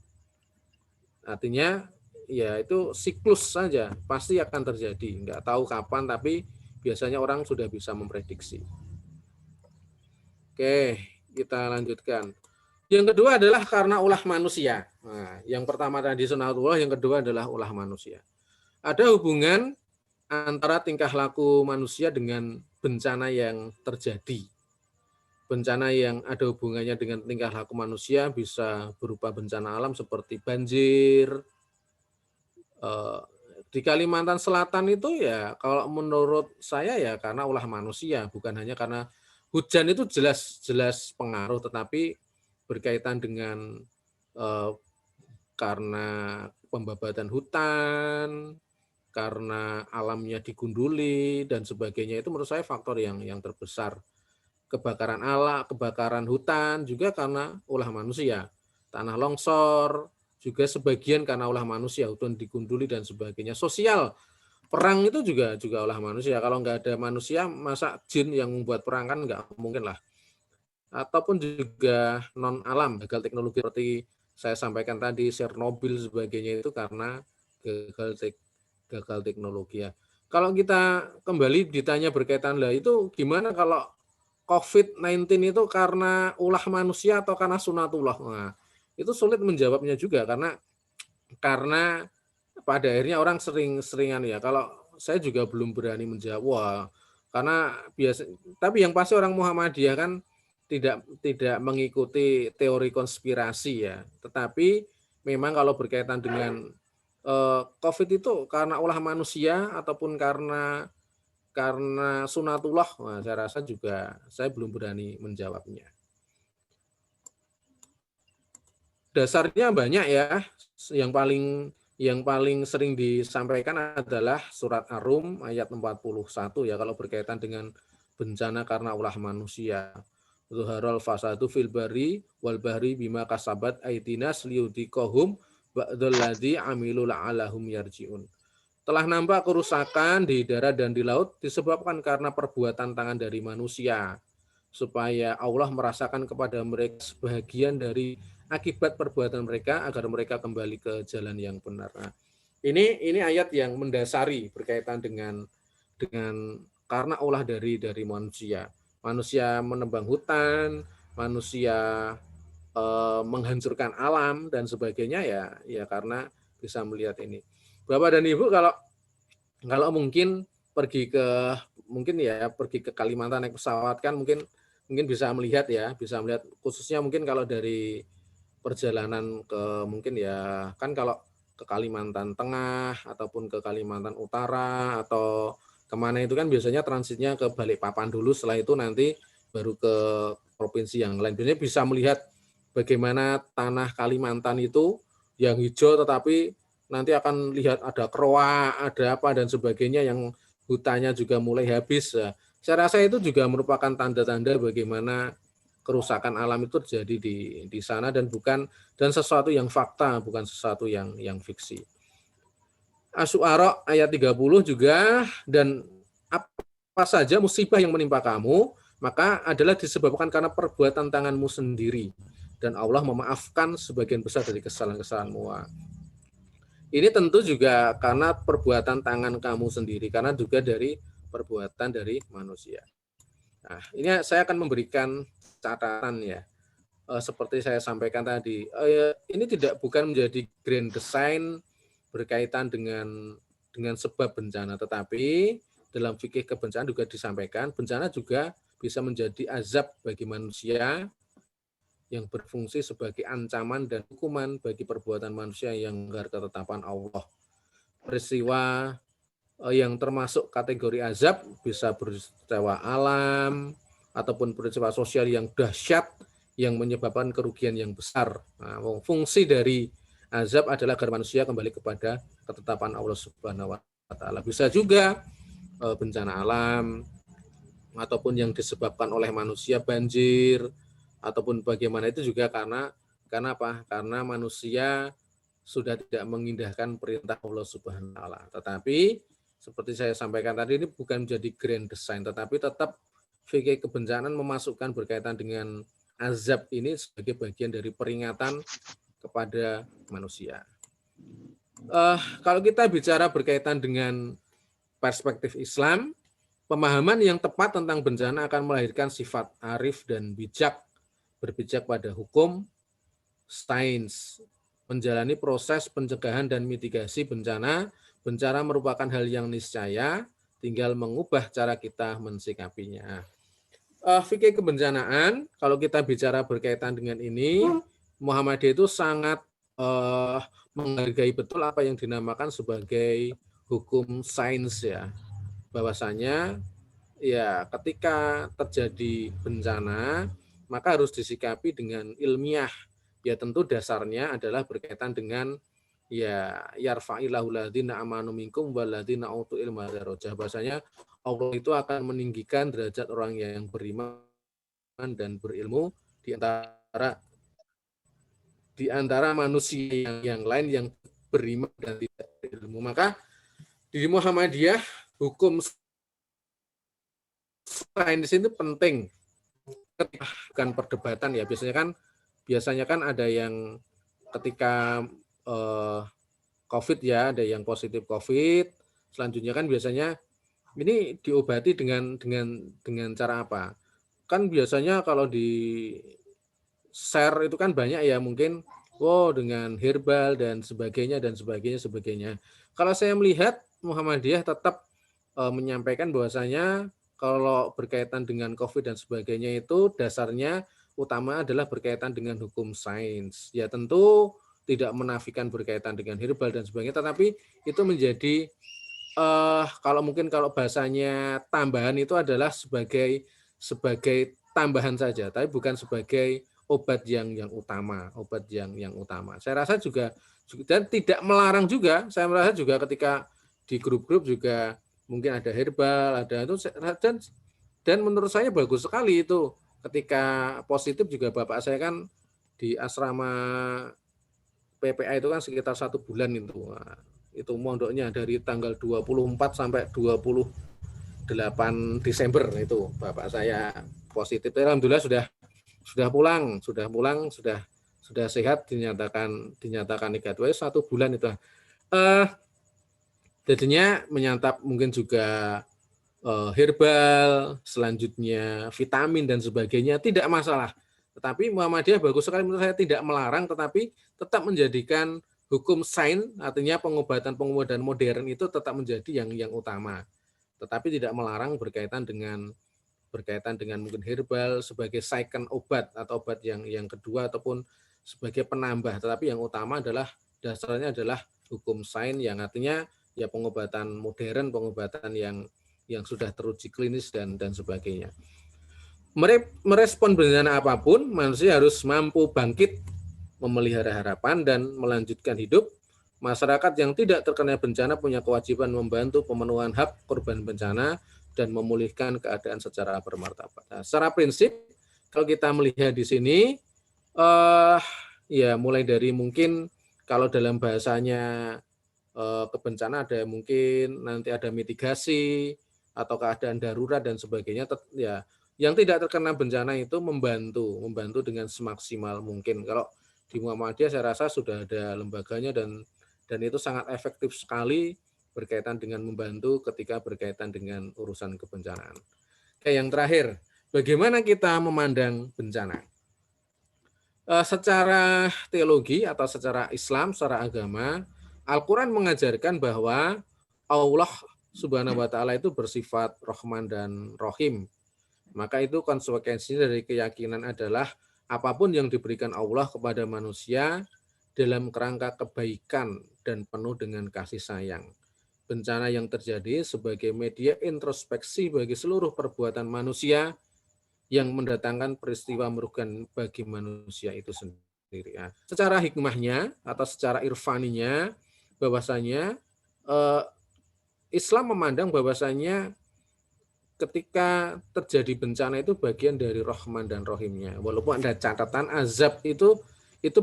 Artinya ya itu siklus saja, pasti akan terjadi. Enggak tahu kapan, tapi biasanya orang sudah bisa memprediksi. Oke, kita lanjutkan. Yang kedua adalah karena ulah manusia. Nah, yang pertama tadi sunatullah, yang kedua adalah ulah manusia. Ada hubungan antara tingkah laku manusia dengan bencana yang terjadi. Bencana yang ada hubungannya dengan tingkah laku manusia bisa berupa bencana alam seperti banjir. Di Kalimantan Selatan itu ya kalau menurut saya ya karena ulah manusia, bukan hanya karena hujan itu jelas pengaruh, tetapi berkaitan dengan karena pembabatan hutan, karena alamnya digunduli dan sebagainya, itu menurut saya faktor yang terbesar. Kebakaran alam, kebakaran hutan juga karena ulah manusia. Tanah longsor juga sebagian karena ulah manusia, hutan digunduli dan sebagainya. Sosial, perang itu juga ulah manusia. Kalau nggak ada manusia, masa jin yang membuat perang, kan nggak mungkin lah. Ataupun juga non alam, gagal teknologi seperti saya sampaikan tadi, Chernobyl sebagainya, itu karena gagal teknologi ya. Kalau kita kembali ditanya berkaitan lah itu gimana kalau COVID-19 itu karena ulah manusia atau karena sunatullah? Nah, itu sulit menjawabnya juga karena pada akhirnya orang seringan ya. Kalau saya juga belum berani menjawab, karena biasa. Tapi yang pasti orang Muhammadiyah kan tidak mengikuti teori konspirasi ya. Tetapi memang kalau berkaitan dengan COVID itu karena ulah manusia ataupun karena sunatullah, saya rasa juga saya belum berani menjawabnya. Dasarnya banyak ya. Yang paling sering disampaikan adalah surat Ar-Rum ayat 41 ya, kalau berkaitan dengan bencana karena ulah manusia. Zuharul fasadu fil bari wal bahri bima kasabat aidinas liyudikohum ba'dalladzi amilu la'alahum yarji'un. Telah nampak kerusakan di darat dan di laut disebabkan karena perbuatan tangan dari manusia, supaya Allah merasakan kepada mereka sebahagian dari akibat perbuatan mereka agar mereka kembali ke jalan yang benar. Nah, ini ayat yang mendasari berkaitan dengan karena ulah dari manusia. Manusia menebang hutan, manusia menghancurkan alam dan sebagainya ya karena bisa melihat ini. Bapak dan Ibu kalau mungkin pergi ke Kalimantan naik pesawat kan mungkin bisa melihat khususnya mungkin kalau dari perjalanan ke mungkin ya kan kalau ke Kalimantan Tengah ataupun ke Kalimantan Utara atau kemana itu kan biasanya transitnya ke Balikpapan dulu, setelah itu nanti baru ke provinsi yang lain. Biasanya bisa melihat bagaimana tanah Kalimantan itu yang hijau, tetapi nanti akan lihat ada keroak, ada apa dan sebagainya, yang hutannya juga mulai habis. Saya rasa itu juga merupakan tanda-tanda bagaimana kerusakan alam itu terjadi di sana, dan sesuatu yang fakta, bukan sesuatu yang fiksi. Asy-Syu'ara ayat 30 juga, dan apa saja musibah yang menimpa kamu, maka adalah disebabkan karena perbuatan tanganmu sendiri, dan Allah memaafkan sebagian besar dari kesalahan-kesalahanmu. Ini tentu juga karena perbuatan tangan kamu sendiri, karena juga dari perbuatan dari manusia. Nah, ini saya akan memberikan catatan ya. Seperti saya sampaikan tadi, ini bukan menjadi grand design berkaitan dengan sebab bencana, tetapi dalam fikih kebencanaan juga disampaikan, bencana juga bisa menjadi azab bagi manusia yang berfungsi sebagai ancaman dan hukuman bagi perbuatan manusia yang melanggar ketetapan Allah. Peristiwa yang termasuk kategori azab bisa peristiwa alam ataupun peristiwa sosial yang dahsyat yang menyebabkan kerugian yang besar. Nah, fungsi dari azab adalah agar manusia kembali kepada ketetapan Allah Subhanahu wa taala. Bisa juga bencana alam ataupun yang disebabkan oleh manusia, banjir ataupun bagaimana, itu juga karena apa? Karena manusia sudah tidak mengindahkan perintah Allah Subhanahu wa taala. Tetapi seperti saya sampaikan tadi, ini bukan menjadi grand design, tetapi tetap fikih kebencanaan memasukkan berkaitan dengan azab ini sebagai bagian dari peringatan kepada manusia. Kalau kita bicara berkaitan dengan perspektif Islam, pemahaman yang tepat tentang bencana akan melahirkan sifat arif dan bijak, berpijak pada hukum, sains, menjalani proses pencegahan dan mitigasi bencana. Bencana merupakan hal yang niscaya, tinggal mengubah cara kita mensikapinya. Fikih kebencanaan, kalau kita bicara berkaitan dengan ini, Muhammadiyah itu sangat menghargai betul apa yang dinamakan sebagai hukum sains ya. Bahwasanya ya ketika terjadi bencana maka harus disikapi dengan ilmiah. Ya tentu dasarnya adalah berkaitan dengan ya yarfa'illahu ladzina amanu minkum walladzina utul ilma darajah. Bahwasanya Allah itu akan meninggikan derajat orang yang beriman dan berilmu di antara manusia yang lain yang beriman dan tidak berilmu. Maka di Muhammadiyah hukum sains itu penting. Bukan perdebatan ya, biasanya kan ada yang ketika COVID ya, ada yang positif COVID, selanjutnya kan biasanya ini diobati dengan cara apa? Kan biasanya kalau di share itu kan banyak ya, mungkin dengan herbal dan sebagainya. Kalau saya melihat Muhammadiyah tetap menyampaikan bahwasanya kalau berkaitan dengan COVID dan sebagainya itu dasarnya utama adalah berkaitan dengan hukum sains. Ya tentu tidak menafikan berkaitan dengan herbal dan sebagainya, tetapi itu menjadi kalau bahasanya tambahan itu adalah sebagai tambahan saja, tapi bukan sebagai obat yang utama. Saya rasa juga dan tidak melarang juga. Saya merasa juga ketika di grup-grup juga mungkin ada herbal, ada itu, dan menurut saya bagus sekali itu. Ketika positif juga bapak saya kan di asrama PPA itu kan sekitar 1 bulan itu. Nah, itu mondoknya dari tanggal 24 sampai 28 Desember itu bapak saya positif. Alhamdulillah sudah pulang, sudah sehat, dinyatakan negatif 1 bulan itu. Jadinya menyantap mungkin juga herbal, selanjutnya vitamin dan sebagainya, tidak masalah. Tetapi Muhammadiyah bagus sekali menurut saya, tidak melarang, tetapi tetap menjadikan hukum sains, artinya pengobatan modern itu tetap menjadi yang utama. Tetapi tidak melarang berkaitan dengan mungkin herbal sebagai second obat atau obat yang kedua ataupun sebagai penambah. Tetapi yang utama adalah dasarnya adalah hukum sains yang artinya ya pengobatan modern, pengobatan yang sudah teruji klinis dan sebagainya. Merespon bencana apapun, manusia harus mampu bangkit, memelihara harapan dan melanjutkan hidup. Masyarakat yang tidak terkena bencana punya kewajiban membantu pemenuhan hak korban bencana dan memulihkan keadaan secara bermartabat. Nah, secara prinsip, kalau kita melihat di sini, ya mulai dari mungkin kalau dalam bahasanya kebencanaan ada mungkin nanti ada mitigasi atau keadaan darurat dan sebagainya. Ya, yang tidak terkena bencana itu membantu dengan semaksimal mungkin. Kalau di Muhammadiyah saya rasa sudah ada lembaganya dan itu sangat efektif sekali berkaitan dengan membantu ketika berkaitan dengan urusan kebencanaan. Oke, yang terakhir, bagaimana kita memandang bencana? Secara teologi atau secara Islam, secara agama, Al-Quran mengajarkan bahwa Allah Subhanahu wa Ta'ala itu bersifat Rahman dan Rahim. Maka itu konsekuensinya dari keyakinan adalah apapun yang diberikan Allah kepada manusia dalam kerangka kebaikan dan penuh dengan kasih sayang. Bencana yang terjadi sebagai media introspeksi bagi seluruh perbuatan manusia yang mendatangkan peristiwa merugikan bagi manusia itu sendiri. Ya. Secara hikmahnya atau secara irfaninya, bahwasanya Islam memandang bahwasanya ketika terjadi bencana itu bagian dari Rahman dan Rahimnya. Walaupun ada catatan azab itu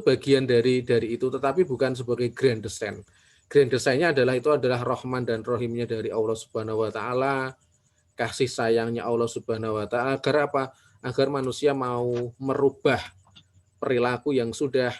bagian dari itu, tetapi bukan sebagai grand design. Grand design-nya adalah Rahman dan Rahimnya dari Allah Subhanahu wa Ta'ala, kasih sayangnya Allah Subhanahu wa Ta'ala, agar apa? Agar manusia mau merubah perilaku yang sudah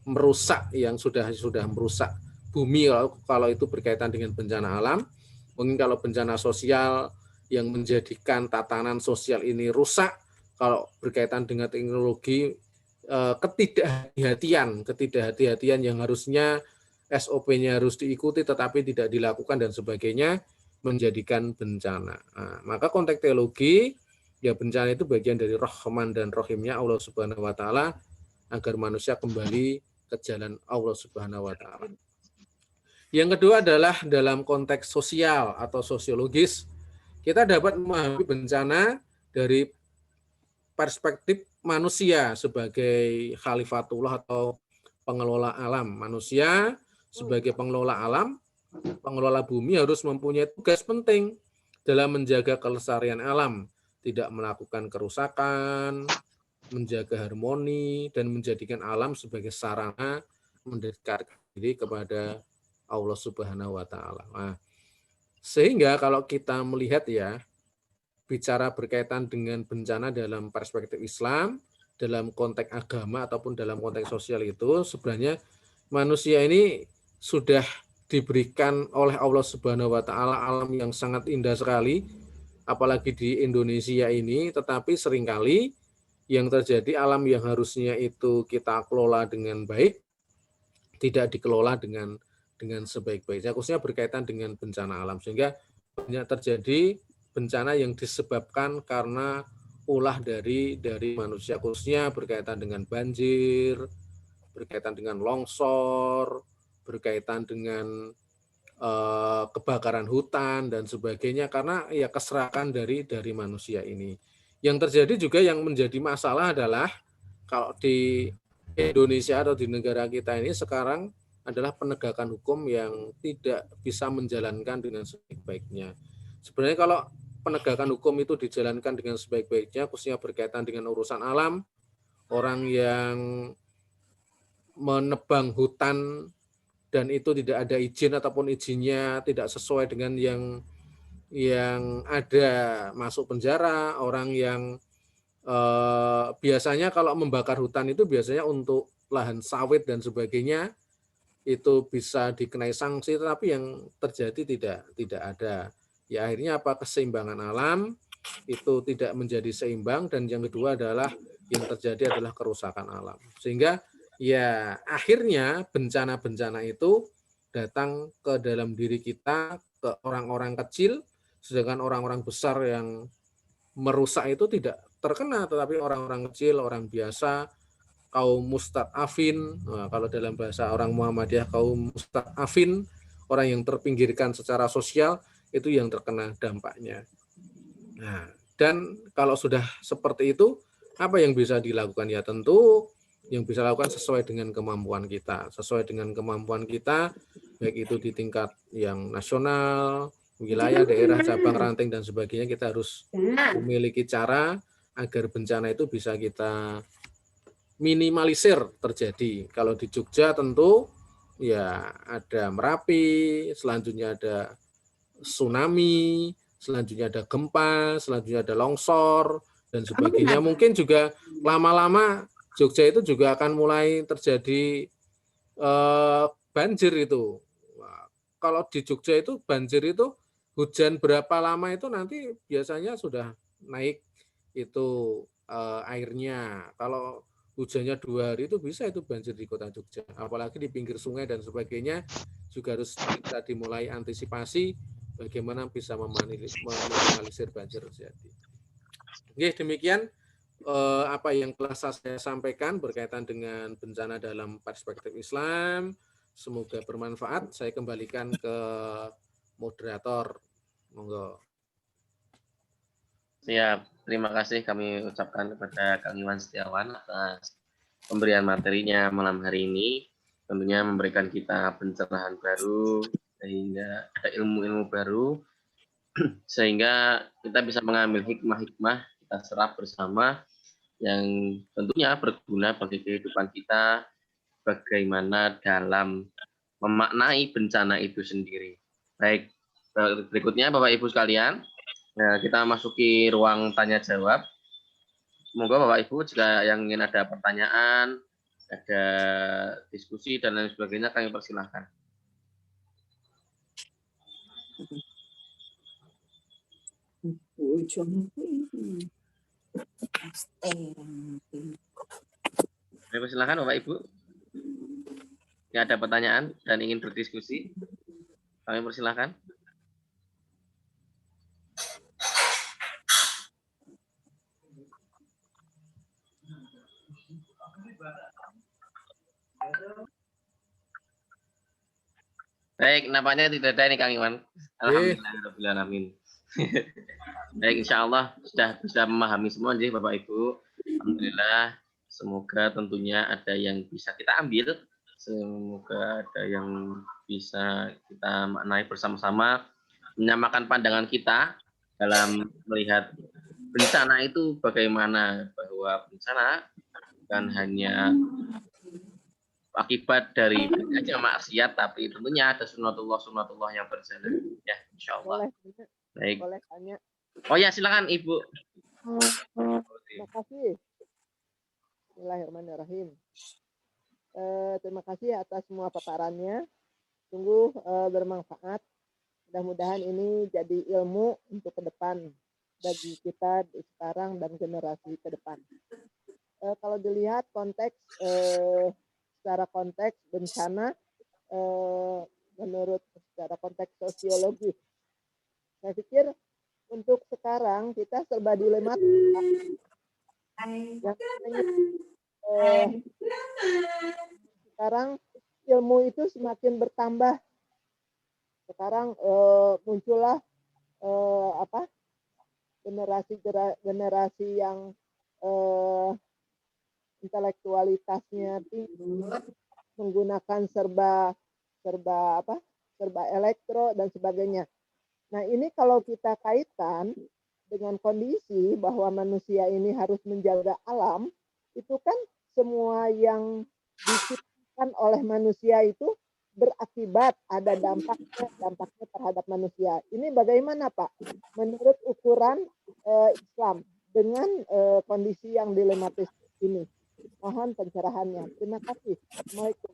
merusak, yang sudah merusak bumi kalau itu berkaitan dengan bencana alam. Mungkin kalau bencana sosial yang menjadikan tatanan sosial ini rusak, kalau berkaitan dengan teknologi, ketidakhati-hatian yang harusnya SOP-nya harus diikuti tetapi tidak dilakukan dan sebagainya, menjadikan bencana. Nah, maka konteks teologi, ya bencana itu bagian dari Rahman dan Rahimnya Allah Subhanahu wa Ta'ala agar manusia kembali ke jalan Allah Subhanahu wa Ta'ala. Yang kedua adalah dalam konteks sosial atau sosiologis, kita dapat memahami bencana dari perspektif manusia sebagai khalifatullah atau pengelola alam. Manusia sebagai pengelola alam, pengelola bumi harus mempunyai tugas penting dalam menjaga kelestarian alam, tidak melakukan kerusakan, menjaga harmoni, dan menjadikan alam sebagai sarana mendekatkan diri kepada Allah Subhanahu wa Ta'ala. Nah, sehingga kalau kita melihat ya, bicara berkaitan dengan bencana dalam perspektif Islam, dalam konteks agama ataupun dalam konteks sosial itu, sebenarnya manusia ini sudah diberikan oleh Allah Subhanahu wa Ta'ala alam yang sangat indah sekali, apalagi di Indonesia ini, tetapi seringkali yang terjadi alam yang harusnya itu kita kelola dengan baik, tidak dikelola dengan sebaik-baiknya, khususnya berkaitan dengan bencana alam, sehingga banyak terjadi bencana yang disebabkan karena ulah dari manusia, khususnya berkaitan dengan banjir, berkaitan dengan longsor, berkaitan dengan kebakaran hutan dan sebagainya, karena ya keserakan dari manusia ini. Yang terjadi juga yang menjadi masalah adalah kalau di Indonesia atau di negara kita ini sekarang adalah penegakan hukum yang tidak bisa menjalankan dengan sebaik-baiknya. Sebenarnya kalau penegakan hukum itu dijalankan dengan sebaik-baiknya, khususnya berkaitan dengan urusan alam, orang yang menebang hutan dan itu tidak ada izin ataupun izinnya tidak sesuai dengan yang ada, masuk penjara. Orang yang biasanya kalau membakar hutan itu biasanya untuk lahan sawit dan sebagainya, itu bisa dikenai sanksi, tetapi yang terjadi tidak ada. Ya akhirnya apa, keseimbangan alam itu tidak menjadi seimbang, dan yang kedua adalah yang terjadi adalah kerusakan alam. Sehingga ya akhirnya bencana-bencana itu datang ke dalam diri kita, ke orang-orang kecil, sedangkan orang-orang besar yang merusak itu tidak terkena, tetapi orang-orang kecil, orang biasa kaum mustad'afin. Nah, kalau dalam bahasa orang Muhammadiyah kaum mustad'afin, orang yang terpinggirkan secara sosial, itu yang terkena dampaknya. Nah, dan kalau sudah seperti itu, apa yang bisa dilakukan? Ya tentu yang bisa lakukan sesuai dengan kemampuan kita. Sesuai dengan kemampuan kita, baik itu di tingkat yang nasional, wilayah, daerah, cabang, ranting, dan sebagainya, kita harus memiliki cara agar bencana itu bisa kita minimalisir terjadi. Kalau di Jogja tentu ya ada Merapi, selanjutnya ada tsunami, selanjutnya ada gempa, selanjutnya ada longsor, dan sebagainya. Mungkin juga lama-lama Jogja itu juga akan mulai terjadi banjir itu. Wah, kalau di Jogja itu banjir itu hujan berapa lama itu nanti biasanya sudah naik itu airnya. Kalau hujannya 2 hari itu bisa itu banjir di kota Jogja. Apalagi di pinggir sungai dan sebagainya juga harus kita dimulai antisipasi bagaimana bisa meminimalisir banjir terjadi. Oke, demikian apa yang telah saya sampaikan berkaitan dengan bencana dalam perspektif Islam. Semoga bermanfaat. Saya kembalikan ke moderator. Monggo. Siap. Terima kasih kami ucapkan kepada Kang Iwan Setiawan atas pemberian materinya malam hari ini. Tentunya memberikan kita pencerahan baru, sehingga ada ilmu-ilmu baru, sehingga kita bisa mengambil hikmah-hikmah, kita serap bersama, yang tentunya berguna bagi kehidupan kita, bagaimana dalam memaknai bencana itu sendiri. Baik, berikutnya Bapak Ibu sekalian, kita masuki ruang tanya jawab. Semoga Bapak Ibu jika yang ingin ada pertanyaan, ada diskusi dan lain sebagainya, kami persilahkan. Kami persilahkan Bapak Ibu. Yang ada pertanyaan dan ingin berdiskusi, kami persilahkan. Baik, nampaknya tidak ada ini Kang Iwan. Alhamdulillah. Baik, insya Allah sudah bisa memahami semua nih Bapak Ibu. Alhamdulillah. Semoga tentunya ada yang bisa kita ambil. Semoga ada yang bisa kita maknai bersama-sama. Menyamakan pandangan kita dalam melihat bencana itu bagaimana. Bahwa bencana bukan hanya akibat dari aja maksiat, tapi tentunya ada sunatullah yang berjalan. Ya, insya Allah. Baik. Boleh tanya. Oh ya, silakan Ibu. Terima kasih. Bismillahirrahmanirrahim. Terima kasih atas semua paparannya. Sungguh bermanfaat. Mudah-mudahan ini jadi ilmu untuk ke depan bagi kita sekarang dan generasi ke depan. Kalau dilihat konteks secara konteks bencana menurut secara konteks sosiologis, saya pikir untuk sekarang kita serba dilematis. Sekarang ilmu itu semakin bertambah. Sekarang muncullah generasi yang intelektualitasnya tinggi, menggunakan serba elektro dan sebagainya. Nah, ini kalau kita kaitkan dengan kondisi bahwa manusia ini harus menjaga alam, itu kan semua yang diciptakan oleh manusia itu berakibat, ada dampaknya terhadap manusia. Ini bagaimana Pak? Menurut ukuran Islam dengan kondisi yang dilematis ini. Mohon pencerahannya. Terima kasih. Assalamualaikum.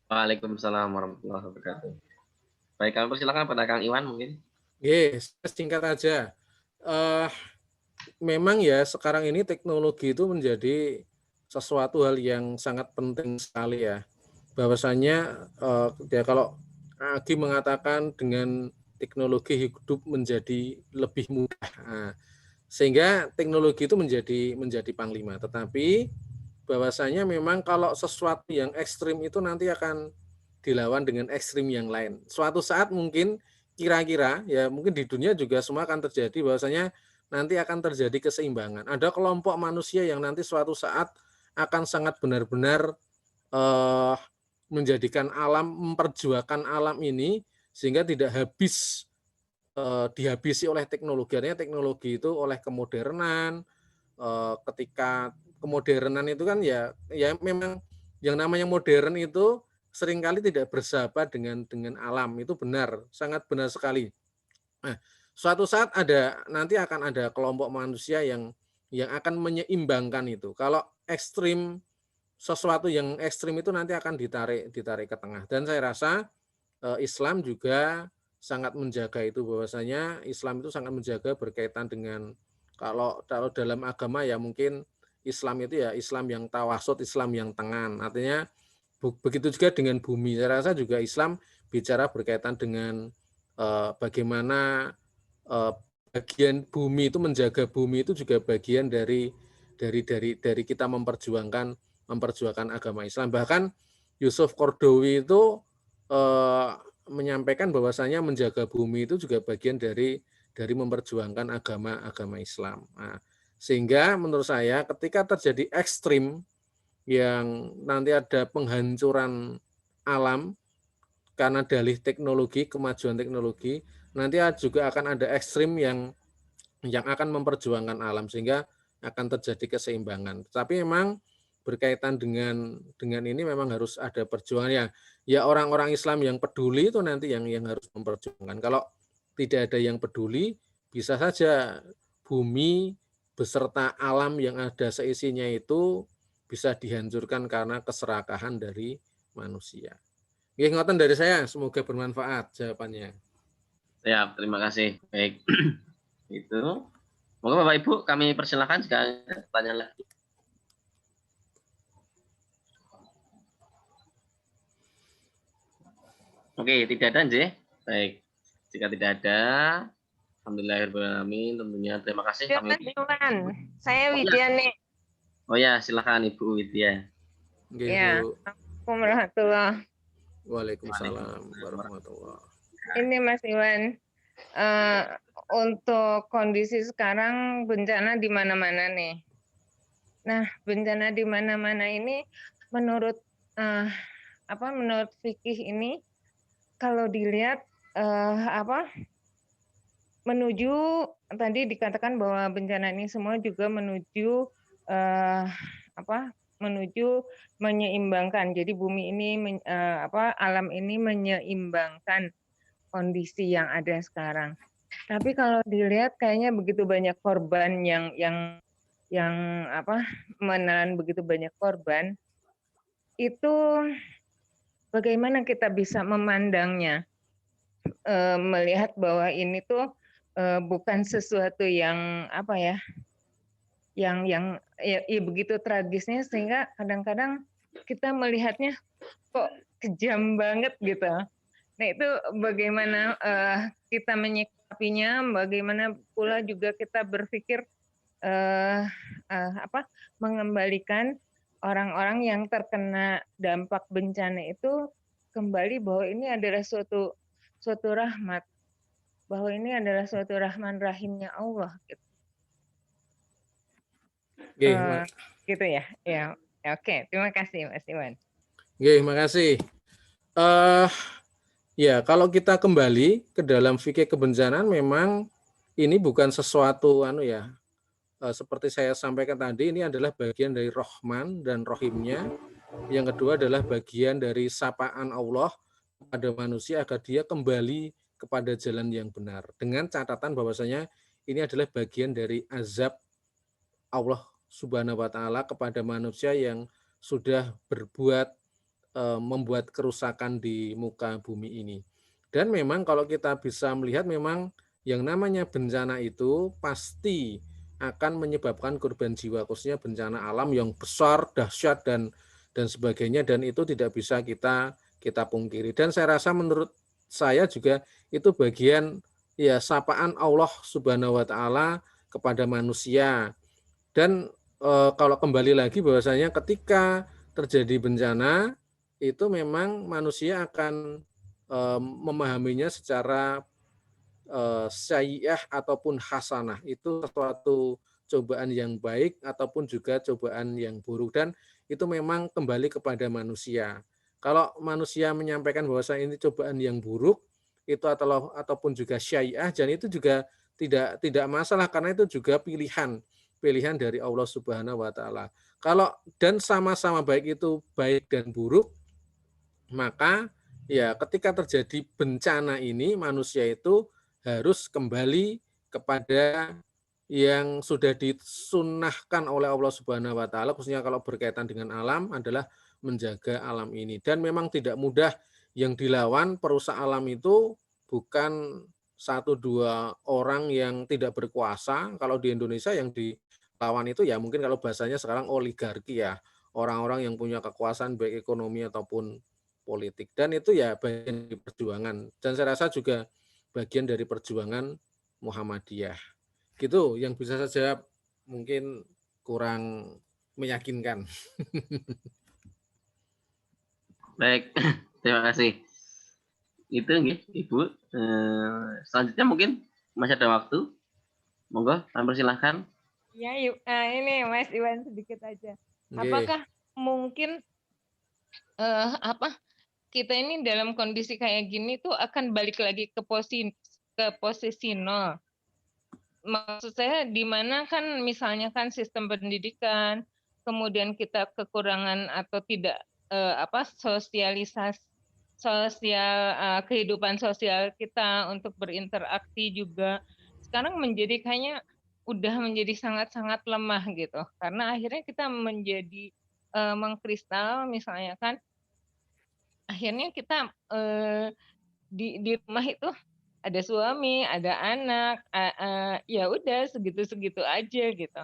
Waalaikumsalam warahmatullahi wabarakatuh. Baik, kami persilakan pada Kang Iwan mungkin. Yes, singkat aja. Memang ya sekarang ini teknologi itu menjadi sesuatu hal yang sangat penting sekali ya. Bahwasanya ya kalau Agi mengatakan dengan teknologi hidup menjadi lebih mudah. Nah, Sehingga teknologi itu menjadi panglima. Tetapi bahwasanya memang kalau sesuatu yang ekstrim itu nanti akan dilawan dengan ekstrim yang lain. Suatu saat mungkin kira-kira ya mungkin di dunia juga semua akan terjadi bahwasanya nanti akan terjadi keseimbangan. Ada kelompok manusia yang nanti suatu saat akan sangat benar-benar menjadikan alam, memperjuangkan alam ini sehingga tidak habis dihabisi oleh teknologi. Artinya teknologi itu oleh kemodernan, ketika kemodernan itu kan ya memang yang namanya modern itu seringkali tidak bersahabat dengan alam. Itu benar, sangat benar sekali. Nah, suatu saat nanti akan ada kelompok manusia yang akan menyeimbangkan itu. Kalau ekstrim, sesuatu yang ekstrim itu nanti akan ditarik ke tengah. Dan saya rasa Islam juga sangat menjaga itu, bahwasanya Islam itu sangat menjaga berkaitan dengan kalau dalam agama ya mungkin Islam itu ya Islam yang tawasud, Islam yang tengah. Artinya begitu juga dengan bumi. Saya rasa juga Islam bicara berkaitan dengan bagaimana bagian bumi itu, menjaga bumi itu juga bagian dari kita memperjuangkan agama Islam. Bahkan Yusuf Qaradawi itu menyampaikan bahwasanya menjaga bumi itu juga bagian dari memperjuangkan agama Islam. Nah, sehingga menurut saya ketika terjadi ekstrim yang nanti ada penghancuran alam karena dalih teknologi, kemajuan teknologi, nanti juga akan ada ekstrim yang akan memperjuangkan alam sehingga akan terjadi keseimbangan. Tapi memang berkaitan dengan ini memang harus ada perjuangan ya orang-orang Islam yang peduli itu nanti yang harus memperjuangkan. Kalau tidak ada yang peduli, bisa saja bumi beserta alam yang ada seisinya itu bisa dihancurkan karena keserakahan dari manusia. Nggih, ngoten dari saya, semoga bermanfaat jawabannya. Siap, terima kasih. Baik. Itu. Moga Bapak Ibu kami persilakan jika ada pertanyaan lagi. Oke, tidak ada, Nje. Baik. Jika tidak ada, alhamdulillahirrahmanirrahim, tentunya terima kasih. Mas Iwan, saya Widya nih. Oh ya, silakan Ibu Widya. Nggih, Ya, Bu. Assalamualaikum warahmatullahi. Waalaikumsalam warahmatullahi. Ini Mas Iwan, untuk kondisi sekarang bencana di mana-mana nih. Nah, bencana di mana-mana ini menurut menurut fikih ini kalau dilihat menuju tadi dikatakan bahwa bencana ini semua juga menuju menuju menyeimbangkan. Jadi bumi ini alam ini menyeimbangkan kondisi yang ada sekarang. Tapi kalau dilihat kayaknya begitu banyak korban yang menelan begitu banyak korban, itu bagaimana kita bisa memandangnya, melihat bahwa ini tuh bukan sesuatu yang yang begitu tragisnya sehingga kadang-kadang kita melihatnya kok kejam banget gitu. Nah itu bagaimana kita menyikapinya, bagaimana pula juga kita berpikir mengembalikan orang-orang yang terkena dampak bencana itu kembali bahwa ini adalah suatu rahmat, bahwa ini adalah suatu rahman rahimnya Allah gitu. Gitu ya. Ya, oke. Terima kasih Mas Iwan. Terima kasih. Ya, kalau kita kembali ke dalam fikih kebencanaan memang ini bukan sesuatu seperti saya sampaikan tadi, ini adalah bagian dari Rahman dan Rahimnya. Yang kedua adalah bagian dari sapaan Allah pada manusia agar dia kembali kepada jalan yang benar. Dengan catatan bahwasanya ini adalah bagian dari azab Allah Subhanahu wa Ta'ala kepada manusia yang sudah membuat kerusakan di muka bumi ini. Dan memang kalau kita bisa melihat memang yang namanya bencana itu pasti akan menyebabkan korban jiwa, khususnya bencana alam yang besar, dahsyat dan sebagainya, dan itu tidak bisa kita pungkiri. Dan saya rasa menurut saya juga itu bagian ya sapaan Allah Subhanahu wa Ta'ala kepada manusia. Dan kalau kembali lagi bahwasanya ketika terjadi bencana itu memang manusia akan memahaminya secara sayyi'ah ataupun hasanah, itu sesuatu cobaan yang baik ataupun juga cobaan yang buruk, dan itu memang kembali kepada manusia. Kalau manusia menyampaikan bahwa ini cobaan yang buruk itu ataupun juga syai'ah, dan itu juga tidak masalah karena itu juga pilihan dari Allah Subhanahu wa taala. Kalau dan sama-sama baik itu baik dan buruk, maka ya ketika terjadi bencana ini manusia itu harus kembali kepada yang sudah disunnahkan oleh Allah Subhanahu wa taala, khususnya kalau berkaitan dengan alam, adalah menjaga alam ini. Dan memang tidak mudah, yang dilawan perusak alam itu bukan satu dua orang yang tidak berkuasa. Kalau di Indonesia yang dilawan itu ya mungkin kalau bahasanya sekarang oligarki ya, orang-orang yang punya kekuasaan baik ekonomi ataupun politik. Dan itu ya bagian dari perjuangan. Dan saya rasa juga bagian dari perjuangan Muhammadiyah. Gitu yang bisa saya jawab, mungkin kurang meyakinkan. Baik, terima kasih. Itu nggih, Ibu. Selanjutnya mungkin masih ada waktu. Monggo, silahkan. Ya, ini Mas Iwan sedikit aja. Oke. Apakah mungkin kita ini dalam kondisi kayak gini tuh akan balik lagi ke posisi nol? Maksud saya di mana kan misalnya kan sistem pendidikan, kemudian kita kekurangan atau tidak sosialisasi kehidupan sosial kita untuk berinteraksi juga sekarang menjadi kayaknya udah menjadi sangat-sangat lemah gitu, karena akhirnya kita menjadi mengkristal misalnya kan, akhirnya kita di rumah itu ada suami, ada anak, ya udah segitu-segitu aja gitu.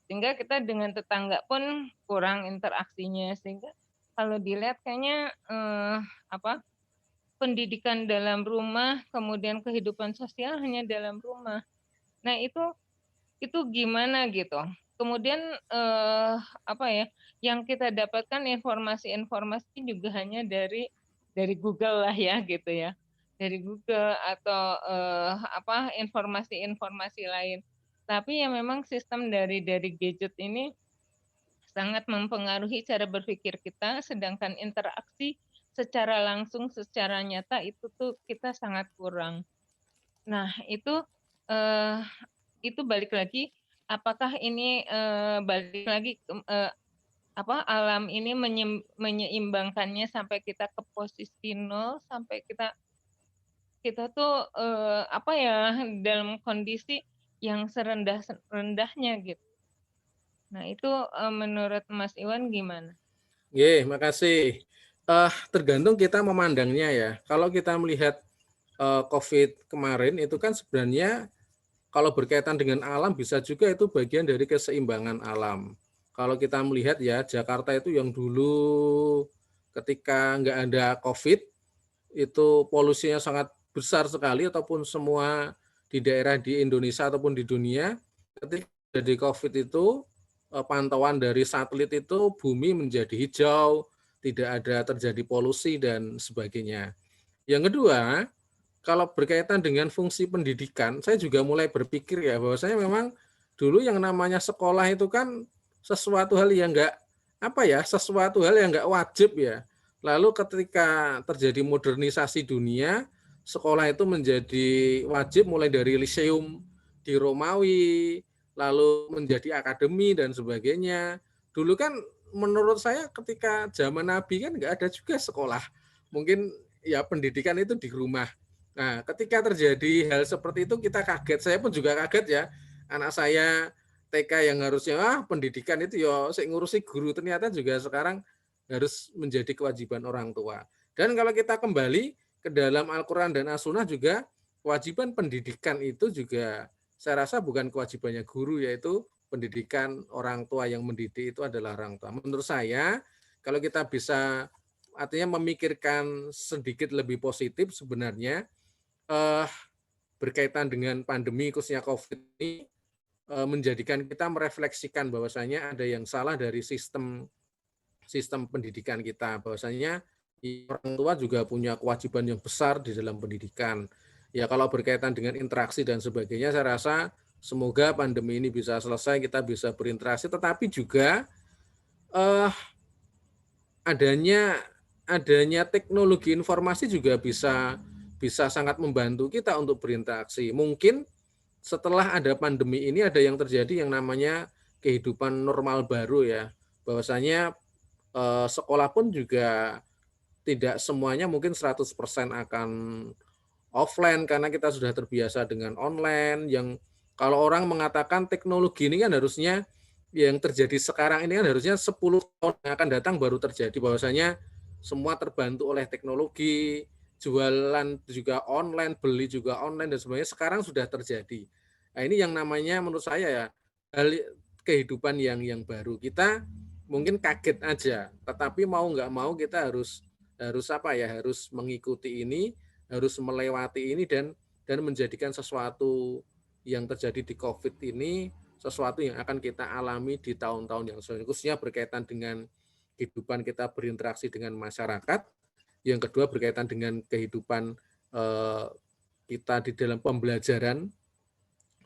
Sehingga kita dengan tetangga pun kurang interaksinya. Sehingga kalau dilihat kayaknya pendidikan dalam rumah, kemudian kehidupan sosial hanya dalam rumah. Nah itu gimana gitu. Kemudian yang kita dapatkan informasi-informasi juga hanya dari Google lah ya gitu ya. Dari Google atau informasi-informasi lain. Tapi ya memang sistem dari gadget ini sangat mempengaruhi cara berpikir kita, sedangkan interaksi secara langsung, secara nyata itu tuh kita sangat kurang. Nah, itu balik lagi, apakah ini balik lagi alam ini menyeimbangkannya sampai kita ke posisi nol, sampai kita tuh dalam kondisi yang serendah-rendahnya gitu. Nah itu menurut Mas Iwan gimana? Makasih. Tergantung kita memandangnya ya. Kalau kita melihat COVID kemarin itu kan sebenarnya kalau berkaitan dengan alam bisa juga itu bagian dari keseimbangan alam. Kalau kita melihat ya Jakarta itu yang dulu ketika nggak ada COVID itu polusinya sangat besar sekali, ataupun semua di daerah di Indonesia ataupun di dunia, ketika jadi COVID itu pantauan dari satelit itu bumi menjadi hijau, tidak ada terjadi polusi dan sebagainya. Yang kedua, kalau berkaitan dengan fungsi pendidikan, saya juga mulai berpikir ya bahwasanya memang dulu yang namanya sekolah itu kan sesuatu hal yang sesuatu hal yang nggak wajib ya. Lalu ketika terjadi modernisasi dunia, sekolah itu menjadi wajib mulai dari liseum di Romawi, lalu menjadi akademi dan sebagainya. Dulu kan menurut saya ketika zaman Nabi kan nggak ada juga sekolah. Mungkin ya pendidikan itu di rumah. Nah, ketika terjadi hal seperti itu kita kaget. Saya pun juga kaget ya. Anak saya TK yang harusnya pendidikan itu ya saya ngurusi guru, ternyata juga sekarang harus menjadi kewajiban orang tua. Dan kalau kita kembali ke dalam Al-Quran dan As-Sunnah juga kewajiban pendidikan itu juga saya rasa bukan kewajibannya guru, yaitu pendidikan orang tua, yang mendidik itu adalah orang tua. Menurut saya kalau kita bisa artinya memikirkan sedikit lebih positif sebenarnya berkaitan dengan pandemi khususnya COVID ini, menjadikan kita merefleksikan bahwasanya ada yang salah dari sistem pendidikan kita, bahwasanya orang tua juga punya kewajiban yang besar di dalam pendidikan. Ya kalau berkaitan dengan interaksi dan sebagainya, saya rasa semoga pandemi ini bisa selesai, kita bisa berinteraksi, tetapi juga adanya teknologi informasi juga bisa sangat membantu kita untuk berinteraksi. Mungkin setelah ada pandemi ini ada yang terjadi yang namanya kehidupan normal baru ya, bahwasanya sekolah pun juga tidak semuanya mungkin 100% akan offline karena kita sudah terbiasa dengan online. Yang kalau orang mengatakan teknologi ini kan harusnya yang terjadi sekarang ini kan harusnya 10 tahun yang akan datang baru terjadi, bahwasanya semua terbantu oleh teknologi, jualan juga online, beli juga online dan sebagainya sekarang sudah terjadi. Nah, ini yang namanya menurut saya ya kehidupan yang baru. Kita mungkin kaget aja, tetapi mau nggak mau kita harus harus mengikuti ini, harus melewati ini dan menjadikan sesuatu yang terjadi di COVID ini sesuatu yang akan kita alami di tahun-tahun yang selanjutnya, khususnya berkaitan dengan kehidupan kita berinteraksi dengan masyarakat. Yang kedua berkaitan dengan kehidupan kita di dalam pembelajaran,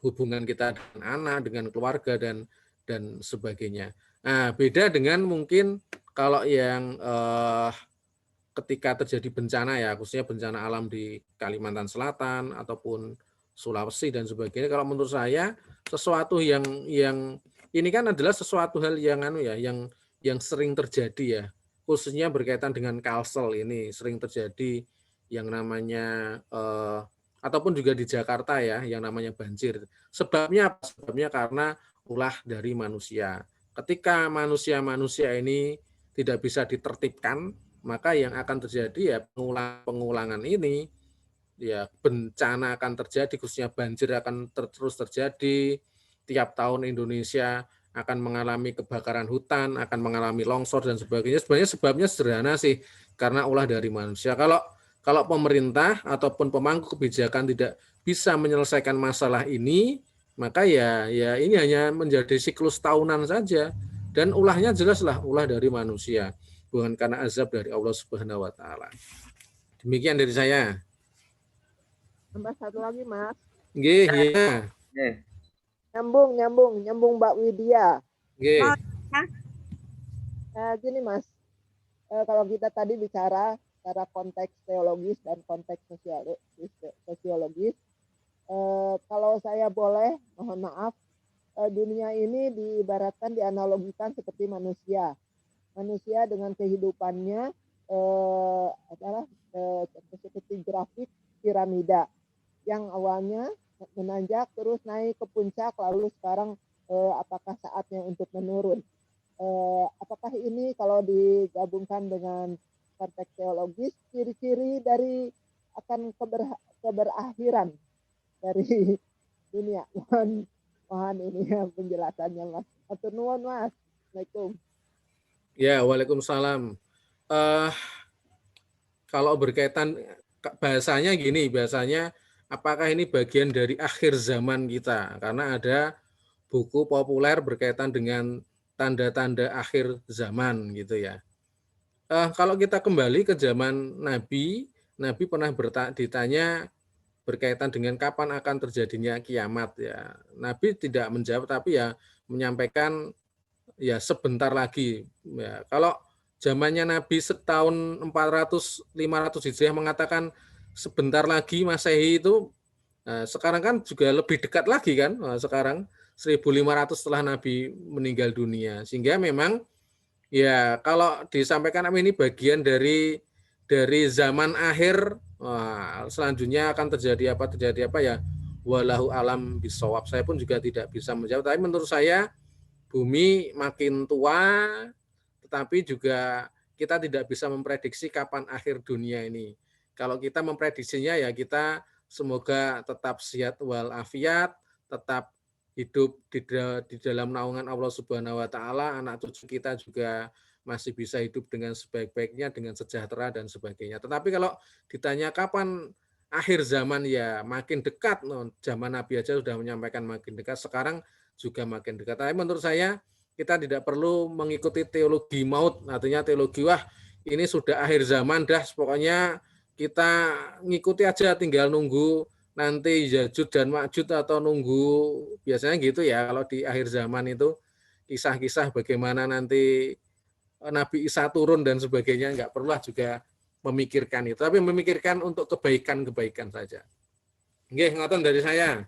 hubungan kita dengan anak, dengan keluarga dan sebagainya. Nah, beda dengan mungkin kalau yang ketika terjadi bencana ya, khususnya bencana alam di Kalimantan Selatan ataupun Sulawesi dan sebagainya. Kalau menurut saya sesuatu yang ini kan adalah sesuatu hal yang yang sering terjadi ya, khususnya berkaitan dengan Kalsel ini sering terjadi yang namanya ataupun juga di Jakarta ya yang namanya banjir. Sebabnya apa? Sebabnya karena ulah dari manusia. Ketika manusia ini tidak bisa ditertibkan, maka yang akan terjadi ya pengulangan ini ya bencana akan terjadi, khususnya banjir akan terus terjadi. Tiap tahun Indonesia akan mengalami kebakaran hutan, akan mengalami longsor dan sebagainya. Sebenarnya sebabnya sederhana sih, karena ulah dari manusia. Kalau pemerintah ataupun pemangku kebijakan tidak bisa menyelesaikan masalah ini, maka ya ini hanya menjadi siklus tahunan saja. Dan ulahnya jelaslah ulah dari manusia, bukan karena azab dari Allah Subhanahu wa taala. Demikian dari saya. Tambah satu lagi, Mas. Nggih, iya. Nyambung Mbak Widya. Nggih. Gini, Mas. Kalau kita tadi bicara secara konteks teologis dan konteks sosiologis, kalau saya boleh, mohon maaf, dunia ini diibaratkan, dianalogikan seperti manusia. Manusia dengan kehidupannya adalah seperti grafik piramida yang awalnya menanjak terus naik ke puncak, lalu sekarang apakah saatnya untuk menurun? Apakah ini kalau digabungkan dengan konteks teologis ciri-ciri dari akan keberakhiran dari dunia? Mohon ini ya penjelasannya, Mas. Atur nuwun, Mas. Assalamualaikum. Ya, waalaikumsalam. Kalau berkaitan bahasanya gini, bahasanya apakah ini bagian dari akhir zaman kita? Karena ada buku populer berkaitan dengan tanda-tanda akhir zaman gitu ya. Kalau kita kembali ke zaman Nabi pernah ditanya berkaitan dengan kapan akan terjadinya kiamat ya. Nabi tidak menjawab tapi ya menyampaikan ya sebentar lagi. Ya, kalau zamannya Nabi setahun 400-500 Hijriah mengatakan sebentar lagi Masehi itu, sekarang kan juga lebih dekat lagi kan, sekarang 1500 setelah Nabi meninggal dunia. Sehingga memang ya kalau disampaikan ini bagian dari zaman akhir, selanjutnya akan terjadi apa ya, walahu alam bisawab. Saya pun juga tidak bisa menjawab, tapi menurut saya bumi makin tua, tetapi juga kita tidak bisa memprediksi kapan akhir dunia ini. Kalau kita memprediksinya ya kita semoga tetap sehat walafiat, tetap hidup di dalam naungan Allah Subhanahu wa taala, anak cucu kita juga masih bisa hidup dengan sebaik-baiknya, dengan sejahtera dan sebagainya. Tetapi kalau ditanya kapan akhir zaman ya makin dekat, zaman Nabi aja sudah menyampaikan makin dekat. Sekarang juga makin dekat. Tapi menurut saya kita tidak perlu mengikuti teologi maut, artinya teologi wah ini sudah akhir zaman dah, pokoknya kita ngikuti aja, tinggal nunggu nanti Yajud dan Majud atau nunggu, biasanya gitu ya kalau di akhir zaman itu kisah-kisah bagaimana nanti Nabi Isa turun dan sebagainya, nggak perlulah juga memikirkan itu, tapi memikirkan untuk kebaikan-kebaikan saja. Nggih, ngoten dari saya.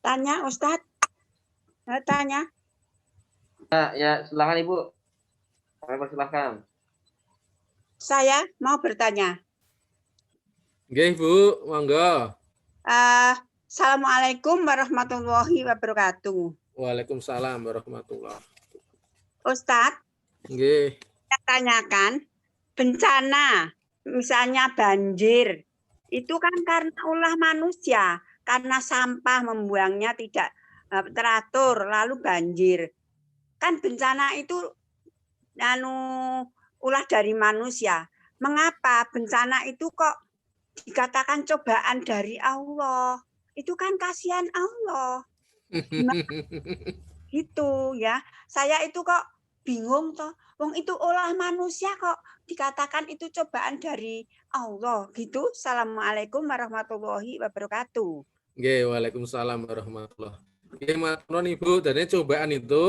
Tanya Ustadz. Tanya. Ya, silakan Ibu. Kami persilahkan. Saya mau bertanya. Nggih, Bu, monggo. Assalamualaikum warahmatullahi wabarakatuh. Waalaikumsalam warahmatullahi wabarakatuh. Ustadz, Nggih. saya tanyakan, bencana, misalnya banjir, itu kan karena ulah manusia, karena sampah membuangnya tidak teratur, lalu banjir. Kan bencana itu ulah dari manusia. Mengapa bencana itu kok dikatakan cobaan dari Allah? Itu kan kasihan Allah. Gitu ya. Saya itu kok bingung toh. Wong itu ulah manusia kok dikatakan itu cobaan dari Allah gitu. Assalamualaikum warahmatullahi wabarakatuh. Nggih, waalaikumsalam warahmatullahi wabarakatuh. Nggih, matur Ibu, dan cobaan itu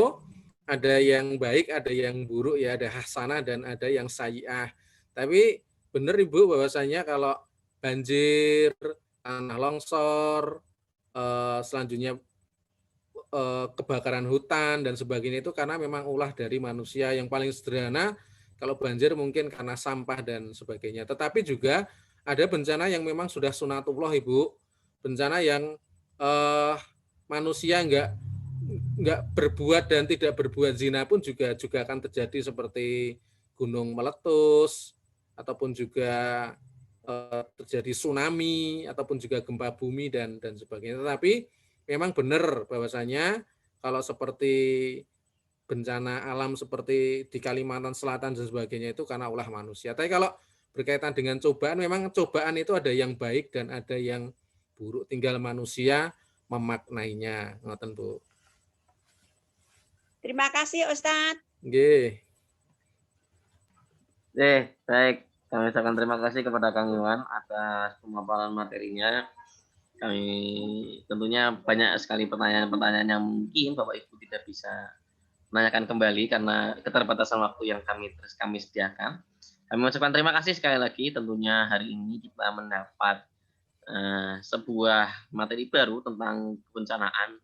ada yang baik, ada yang buruk ya, ada hasanah dan ada yang sayyi'ah. Tapi benar Ibu bahwasanya kalau banjir, tanah longsor, selanjutnya kebakaran hutan dan sebagainya itu karena memang ulah dari manusia. Yang paling sederhana kalau banjir mungkin karena sampah dan sebagainya. Tetapi juga ada bencana yang memang sudah sunatullah Ibu, bencana yang manusia nggak berbuat dan tidak berbuat zina pun juga akan terjadi, seperti gunung meletus ataupun juga terjadi tsunami ataupun juga gempa bumi dan sebagainya. Tetapi memang benar bahwasanya kalau seperti bencana alam seperti di Kalimantan Selatan dan sebagainya itu karena ulah manusia. Tapi kalau berkaitan dengan cobaan, memang cobaan itu ada yang baik dan ada yang buruk, tinggal manusia memaknainya. Ngoten, Bu. Terima kasih Ustadz. Nggih. Baik. Kami ucapkan terima kasih kepada Kang Iwan atas pemaparan materinya. Kami tentunya banyak sekali pertanyaan-pertanyaan yang mungkin Bapak Ibu tidak bisa menanyakan kembali karena keterbatasan waktu yang kami sediakan. Kami mengucapkan terima kasih sekali lagi. Tentunya hari ini kita mendapat sebuah materi baru tentang kebencanaan,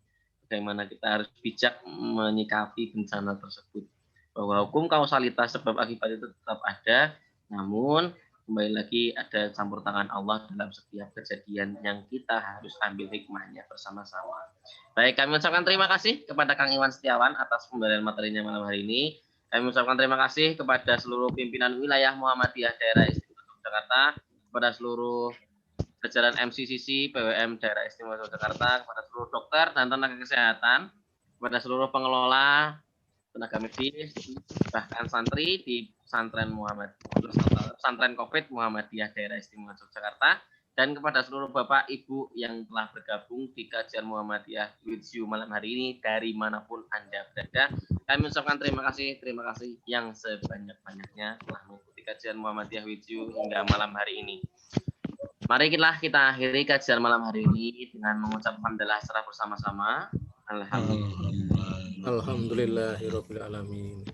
bagaimana kita harus bijak menyikapi bencana tersebut. Bahwa hukum kausalitas sebab akibat itu tetap ada, namun kembali lagi ada campur tangan Allah dalam setiap kejadian yang kita harus ambil hikmahnya bersama-sama. Baik, kami ucapkan terima kasih kepada Kang Iwan Setiawan atas pemberian materinya malam hari ini. Kami ucapkan terima kasih kepada seluruh pimpinan wilayah Muhammadiyah Daerah Istimewa Yogyakarta, kepada seluruh jajaran MCCC, PWM Daerah Istimewa Yogyakarta, kepada seluruh dokter dan tenaga kesehatan, kepada seluruh pengelola, tenaga medis, bahkan santri di pesantren Covid Muhammadiyah Daerah Istimewa Yogyakarta, dan kepada seluruh Bapak Ibu yang telah bergabung di kajian Muhammadiyah with you malam hari ini dari manapun Anda berada. Kami ucapkan terima kasih yang sebanyak-banyaknya telah mengikuti kajian Muhammadiyah with you hingga malam hari ini. Mari kita akhiri kajian malam hari ini dengan mengucapkan hamdalah secara bersama-sama. Alhamdulillahirabbil alamin.